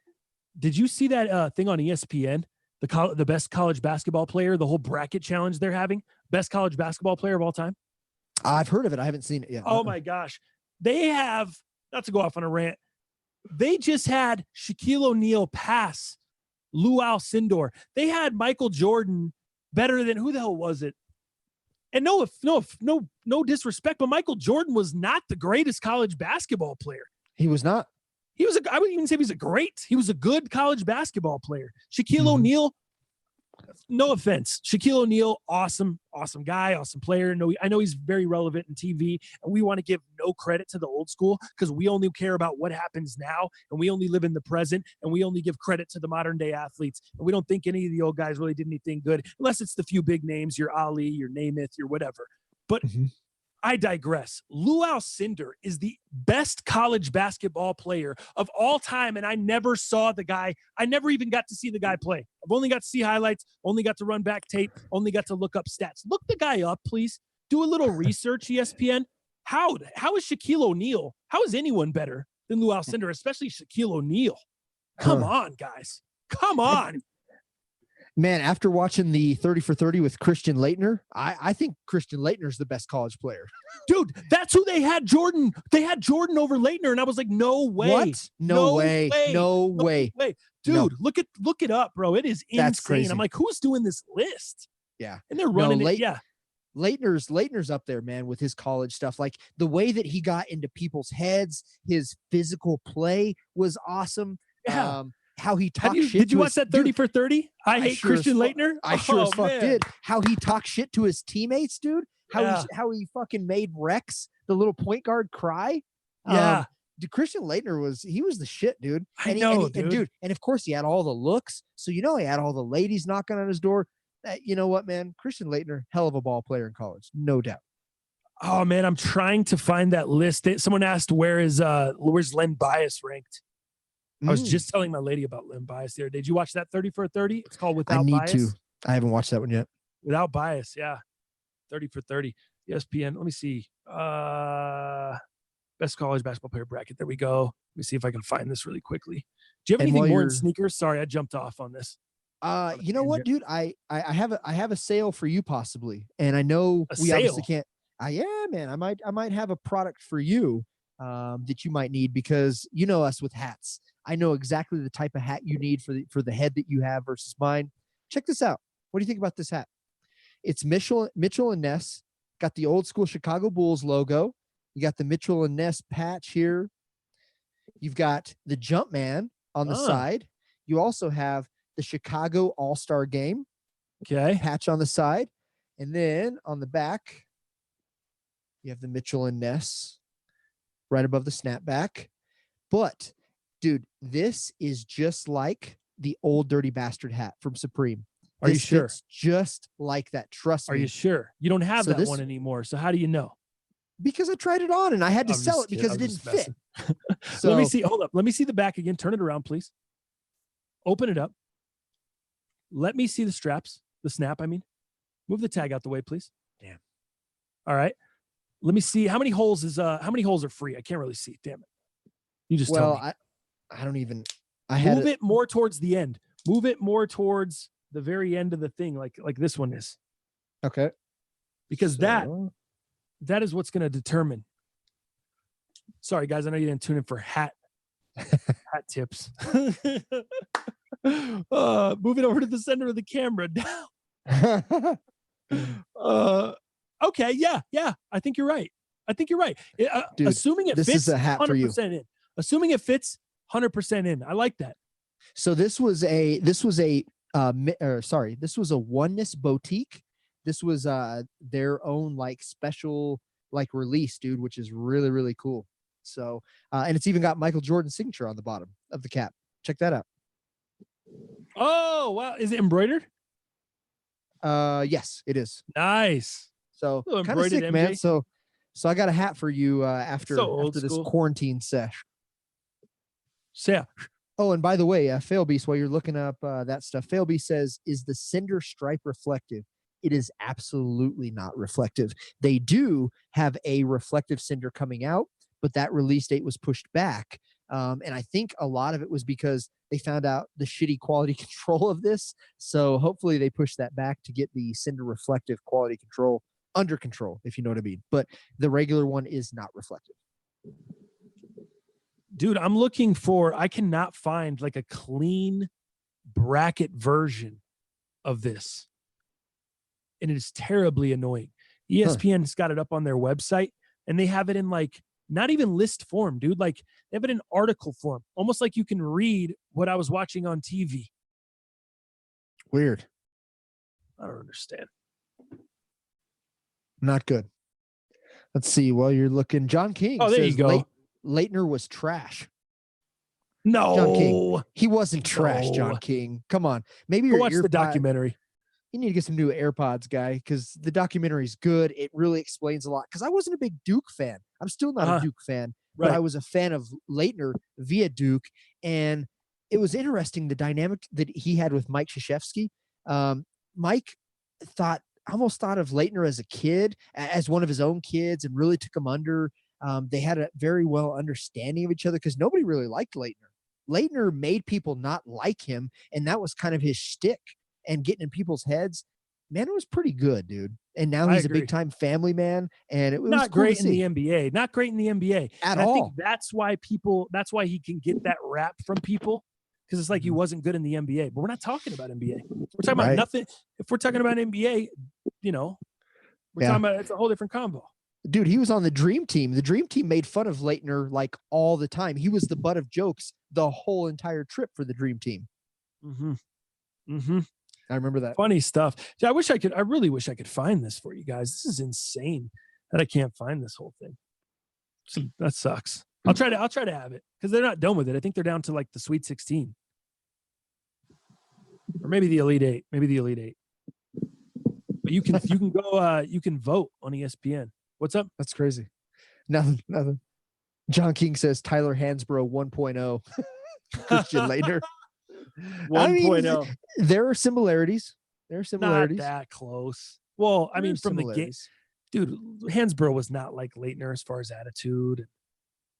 did you see that thing on ESPN? The best college basketball player, the whole bracket challenge they're having? Best college basketball player of all time? I've heard of it. I haven't seen it yet. Oh my gosh. They have, not to go off on a rant, they just had Shaquille O'Neal pass Luau Cinder. They had Michael Jordan better than, who the hell was it? And no disrespect, but Michael Jordan was not the greatest college basketball player. He was not. I wouldn't even say he was a good college basketball player. Shaquille O'Neal, no offense. Shaquille O'Neal, awesome guy, awesome player. I know he's very relevant in TV, and we want to give no credit to the old school because we only care about what happens now, and we only live in the present, and we only give credit to the modern day athletes. And we don't think any of the old guys really did anything good, unless it's the few big names, your Ali, your Namath, your whatever. But I digress. Luau Cinder is the best college basketball player of all time, and I never saw the guy. I never even got to see the guy play. I've only got to see highlights, only got to run back tape, only got to look up stats. Look the guy up, please. Do a little research, ESPN. How is Shaquille O'Neal? How is anyone better than Luau Cinder, especially Shaquille O'Neal? Come on, guys. Come on. Man, after watching the 30 for 30 with Christian Laettner, I think Christian Laettner is the best college player. Dude, that's who they had Jordan. They had Jordan over Laettner, and I was like, no way. What? No way. Dude, no. look it up, bro. It is insane. That's crazy. I'm like, who's doing this list? Yeah. And they're running it. Yeah. Laettner's up there, man, with his college stuff. Like the way that he got into people's heads, his physical play was awesome. Yeah. How he talked shit. Did you watch that 30 for 30? I hate Christian Laettner. I sure as fuck did. How he talked shit to his teammates, dude. How he fucking made Rex, the little point guard, cry. Yeah. Christian Laettner was the shit, dude. Dude. And dude, and of course he had all the looks. So he had all the ladies knocking on his door. You know what, man? Christian Laettner, hell of a ball player in college, no doubt. Oh man, I'm trying to find that list. Someone asked where's Len Bias ranked? I was just telling my lady about Len Bias there. Did you watch that 30 for 30? It's called Without Bias. I need to. I haven't watched that one yet. Without Bias, yeah. 30 for 30. ESPN. Let me see. Best college basketball player bracket. There we go. Let me see if I can find this really quickly. Do you have anything more in sneakers? Sorry, I jumped off on this. You know what, dude? I have a sale for you possibly, and I know obviously can't. Yeah, man. I might have a product for you that you might need because you know us with hats. I know exactly the type of hat you need for the head that you have versus mine. Check this out. What do you think about this hat? It's Mitchell and Ness. Got the old school Chicago Bulls logo. You got the Mitchell and Ness patch here. You've got the Jumpman on the side. You also have the Chicago All-Star Game patch on the side. And then on the back, you have the Mitchell and Ness right above the snapback. But, dude, this is just like the old Dirty Bastard hat from Supreme. Are you sure? It's just like that. Trust me. Are you sure? You don't have that one anymore. So how do you know? Because I tried it on and I had to sell it because it didn't fit. So let me see. Hold up. Let me see the back again. Turn it around, please. Open it up. Let me see the straps, the snap. I mean, move the tag out the way, please. Damn. All right. Let me see how many holes are free. I can't really see. Damn it. You just tell me. I don't even. Move it more towards the end. Move it more towards the very end of the thing, like this one is. Okay. Because that is what's going to determine. Sorry, guys. I know you didn't tune in for hat tips. Move it over to the center of the camera now. Okay. Yeah. I think you're right. Dude, assuming it fits, this is a hat 100% for you. In. Assuming it fits 100% in. I like that. So this was a Oneness boutique. This was their own like special like release, dude, which is really, really cool. So and it's even got Michael Jordan's signature on the bottom of the cap. Check that out. Oh wow. Is it embroidered? Yes, it is. Nice. So kind of sick, MJ. Man. So I got a hat for you after this quarantine sesh. Yeah. Oh, and by the way, Failbeast, while you're looking up that stuff, Failbeast says, is the Cinder stripe reflective? It is absolutely not reflective. They do have a reflective Cinder coming out, but that release date was pushed back. And I think a lot of it was because they found out the shitty quality control of this. So hopefully they pushed that back to get the Cinder reflective quality control under control, if you know what I mean. But the regular one is not reflective. Dude, I cannot find like a clean bracket version of this. And it is terribly annoying. ESPN's got it up on their website and they have it in like, not even list form, dude. Like they have it in article form, almost like you can read what I was watching on TV. Weird. I don't understand. Not good. Let's see. While you're looking, John King. Oh, there you go. Leitner was trash. No, John King. He wasn't trash, John King. Come on. Maybe watch the documentary. You need to get some new AirPods, guy, because the documentary is good. It really explains a lot. Because I wasn't a big Duke fan. I'm still not a Duke fan, but I was a fan of Leitner via Duke. And it was interesting, the dynamic that he had with Mike Krzyzewski. Mike almost thought of Leitner as a kid, as one of his own kids, and really took him under. They had a very well understanding of each other because nobody really liked Leitner. Leitner made people not like him, and that was kind of his shtick. And getting in people's heads, man, it was pretty good, dude. And now he's a big time family man, and it was not cool great in the NBA. Not great in the NBA at all. I think that's why he can get that rap from people, because it's like he wasn't good in the NBA. But we're not talking about NBA. We're talking about nothing. If we're talking about NBA, we're talking about it's a whole different combo. Dude, he was on the Dream Team. The Dream Team made fun of Leitner like all the time. He was the butt of jokes the whole entire trip for the Dream Team. I remember that. Funny stuff. Yeah, I really wish I could find this for you guys. This is insane that I can't find this whole thing. That sucks. I'll try to have it because they're not done with it. I think they're down to like the Sweet 16. Or maybe the Elite 8. But you can go you can vote on ESPN. What's up? That's crazy. Nothing. John King says Tyler Hansbrough 1.0. Christian Leitner. 1.0. There are similarities. Not that close. Well, I mean, from the game, dude, Hansbrough was not like Leitner as far as attitude.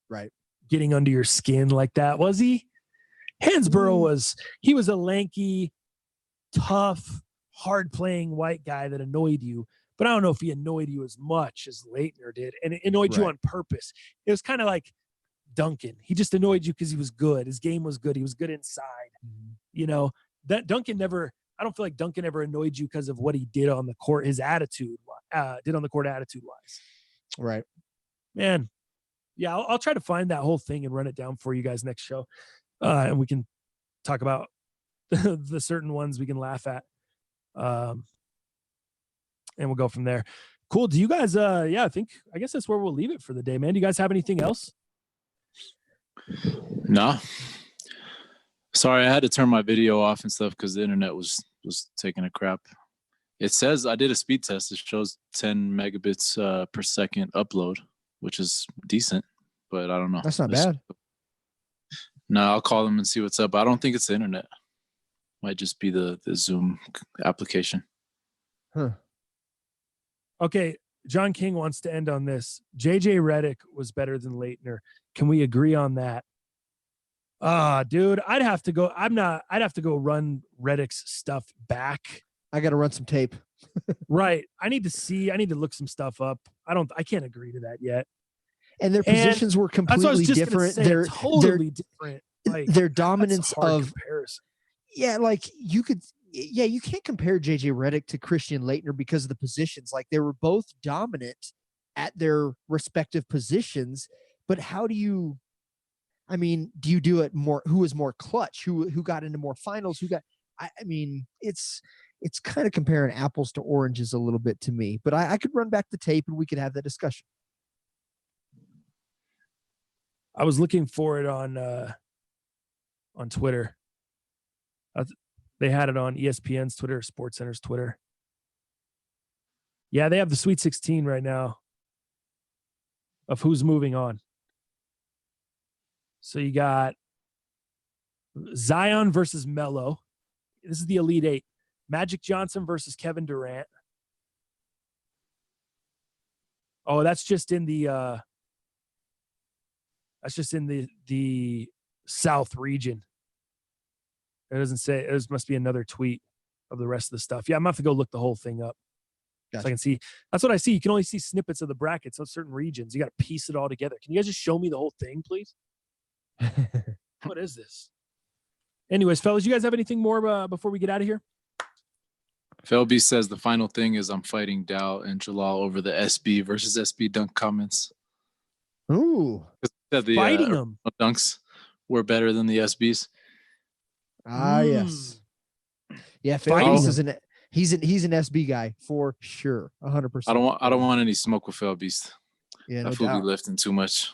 Right. Getting under your skin like that, was he? Hansbrough was a lanky, tough, hard-playing white guy that annoyed you. But I don't know if he annoyed you as much as Leitner did. And it annoyed you on purpose. It was kind of like Duncan. He just annoyed you because he was good. His game was good. He was good inside. You know, that Duncan never, I don't feel like Duncan ever annoyed you because of what he did on the court, his attitude, did on the court attitude wise. Right. Man. Yeah, I'll try to find that whole thing and run it down for you guys next show. And we can talk about the certain ones we can laugh at. And we'll go from there. Cool. Do you guys, I guess that's where we'll leave it for the day, man. Do you guys have anything else? No. Sorry, I had to turn my video off and stuff because the internet was taking a crap. It says I did a speed test. It shows 10 megabits per second upload, which is decent, but I don't know. That's not bad. No, I'll call them and see what's up. I don't think it's the internet. Might just be the Zoom application. Huh. Okay, John King wants to end on this. JJ Redick was better than Leitner. Can we agree on that? Dude, I'd have to go run Redick's stuff back. I got to run some tape. Right. I need to look some stuff up. I can't agree to that yet. And their positions were completely different. They're totally different. Like, their dominance of comparison. Yeah, like you can't compare JJ Redick to Christian Leitner because of the positions. Like they were both dominant at their respective positions, but how do you do it more? Who was more clutch? Who got into more finals? It's kind of comparing apples to oranges a little bit to me, but I could run back the tape and we could have that discussion. I was looking for it on Twitter. They had it on ESPN's Twitter, SportsCenter's Twitter. Yeah, they have the Sweet 16 right now of who's moving on. So you got Zion versus Melo. This is the Elite Eight. Magic Johnson versus Kevin Durant. Oh, that's just in the South region. It doesn't say. It must be another tweet of the rest of the stuff. Yeah, I'm gonna have to go look the whole thing up. Gotcha. So I can see. That's what I see. You can only see snippets of the brackets of certain regions. You got to piece it all together. Can you guys just show me the whole thing, please? What is this? Anyways, fellas, you guys have anything more before we get out of here? Felby says the final thing is I'm fighting Dow and Jalal over the SB versus SB dunk comments. Ooh, the fighting them dunks were better than the SBs. Yes. Yeah, Felby he's an SB guy for sure, 100%. I don't want any smoke with Felby. Yeah, no I feel doubt. be lifting too much.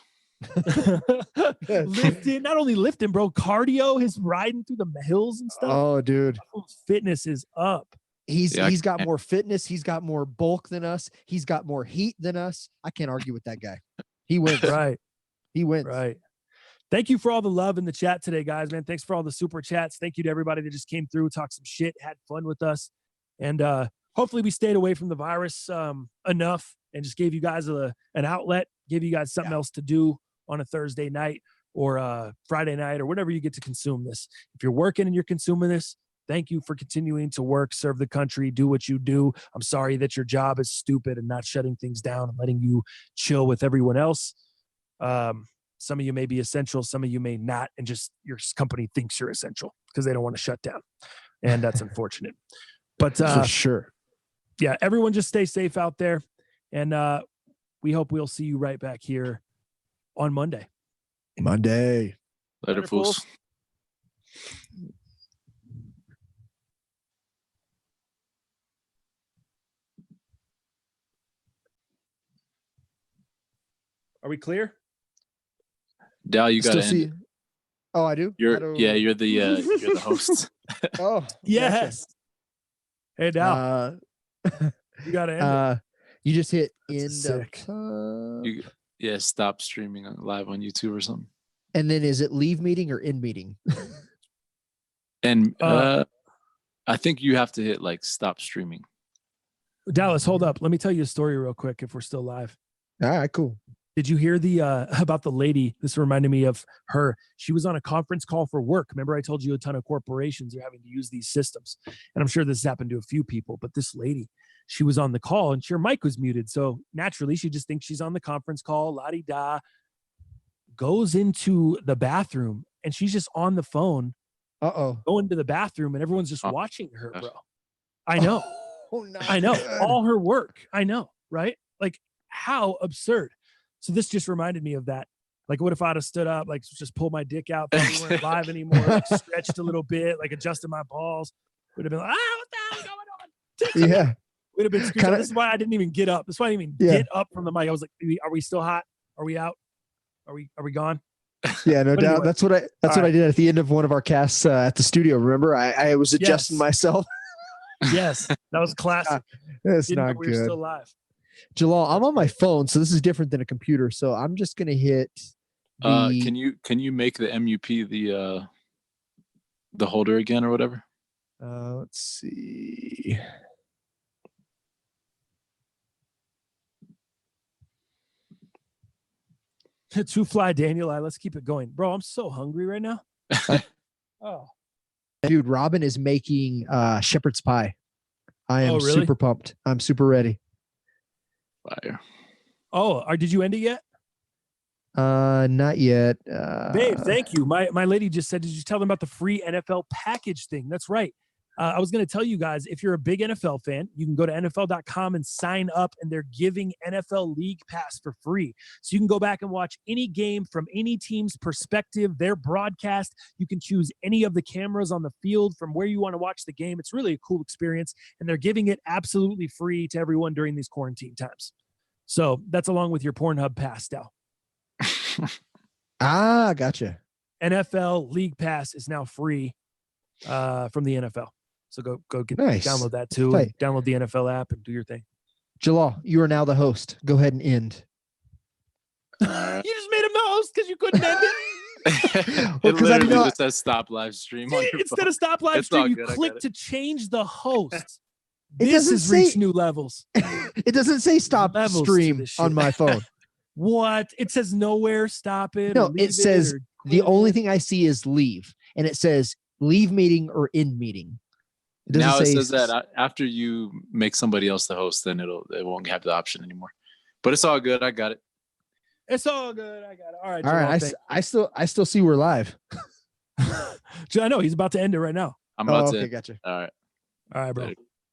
Not only lifting, bro, cardio, his riding through the hills and stuff. Oh, dude, fitness is up. He's got more fitness. He's got more bulk than us. He's got more heat than us. I can't argue with that guy. He wins. Right. He wins. Right. Thank you for all the love in the chat today, guys, man. Thanks for all the super chats. Thank you to everybody that just came through, talked some shit, had fun with us. And hopefully we stayed away from the virus enough and just gave you guys an outlet, gave you guys something else to do on a Thursday night or Friday night or whenever you get to consume this. If you're working and you're consuming this, thank you for continuing to work, serve the country, do what you do. I'm sorry that your job is stupid and not shutting things down and letting you chill with everyone else. Some of you may be essential, some of you may not, and just your company thinks you're essential because they don't want to shut down. And that's unfortunate. But for sure. Yeah, everyone just stay safe out there. And we hope we'll see you right back here on Monday. Later, fools. Are we clear? Dal, you gotta end it. Oh, I do? You're the host. Oh, yes. Gotcha. Hey, Dal. You gotta end it. You just hit end sick. Stop streaming live on YouTube or something. And then is it leave meeting or end meeting? And I think you have to hit like stop streaming. Dallas, hold up. Let me tell you a story real quick if we're still live. All right, cool. Did you hear about the lady? This reminded me of her. She was on a conference call for work. Remember I told you a ton of corporations are having to use these systems. And I'm sure this has happened to a few people, but this lady, she was on the call and her mic was muted. So naturally she just thinks she's on the conference call, la-di-da. goes into the bathroom and she's just on the phone Uh-oh. going to the bathroom and everyone's just watching her, gosh. bro. I know. Oh, no. I know. All her work. I know, right? Like, how absurd. So this just reminded me of that. Like, what if I'd have stood up, like, just pulled my dick out, thought we weren't live anymore, like, stretched a little bit, like, adjusted my balls. Would have been like, what the hell is going on? Yeah. Would have been screeching. This is why I didn't even get up. That's why I didn't even get up from the mic. I was like, are we still hot? Are we out? Are we gone? Yeah, no doubt. Anyway, that's what I did at the end of one of our casts at the studio. Remember, I was adjusting myself. Yes, that was classic. That's not we were good. still live. Jalal, I'm on my phone, so this is different than a computer. So I'm just gonna hit. Can you make the MUP the holder again or whatever? Let's see. Two fly Daniel. Let's keep it going, bro. I'm so hungry right now. Oh, dude, Robin is making shepherd's pie. I am really? super pumped. I'm super ready. Fire. Oh, did you end it yet? Not yet. Babe, thank you. My lady just said, did you tell them about the free NFL package thing? That's right. I was going to tell you guys, if you're a big NFL fan, you can go to NFL.com and sign up, and they're giving NFL League Pass for free. So you can go back and watch any game from any team's perspective, their broadcast. You can choose any of the cameras on the field from where you want to watch the game. It's really a cool experience, and they're giving it absolutely free to everyone during these quarantine times. So that's along with your Pornhub pass now. Gotcha. NFL League Pass is now free from the NFL. So go download that too. And download the NFL app and do your thing. Jalal, you are now the host. Go ahead and end. You just made him the host because you couldn't end it. Well, because I didn't know. It says stop live stream on your Instead phone. of stop live It's all stream, you good, I click got it. to change the host. It This doesn't has say- reached new levels. It doesn't say stop Levels to stream this shit. on my phone. What? It says nowhere, stop it. No, or leave it says or the quit only it. thing I see is leave, and it says leave meeting or end meeting. It doesn't Now it say says that after you make somebody else the host, then it won't have the option anymore. But it's all good. I got it. It's all good. I got it. All right. All right, I still see we're live. I know he's about to end it right now. I'm about to. Okay, gotcha. All right. All right, bro. Later.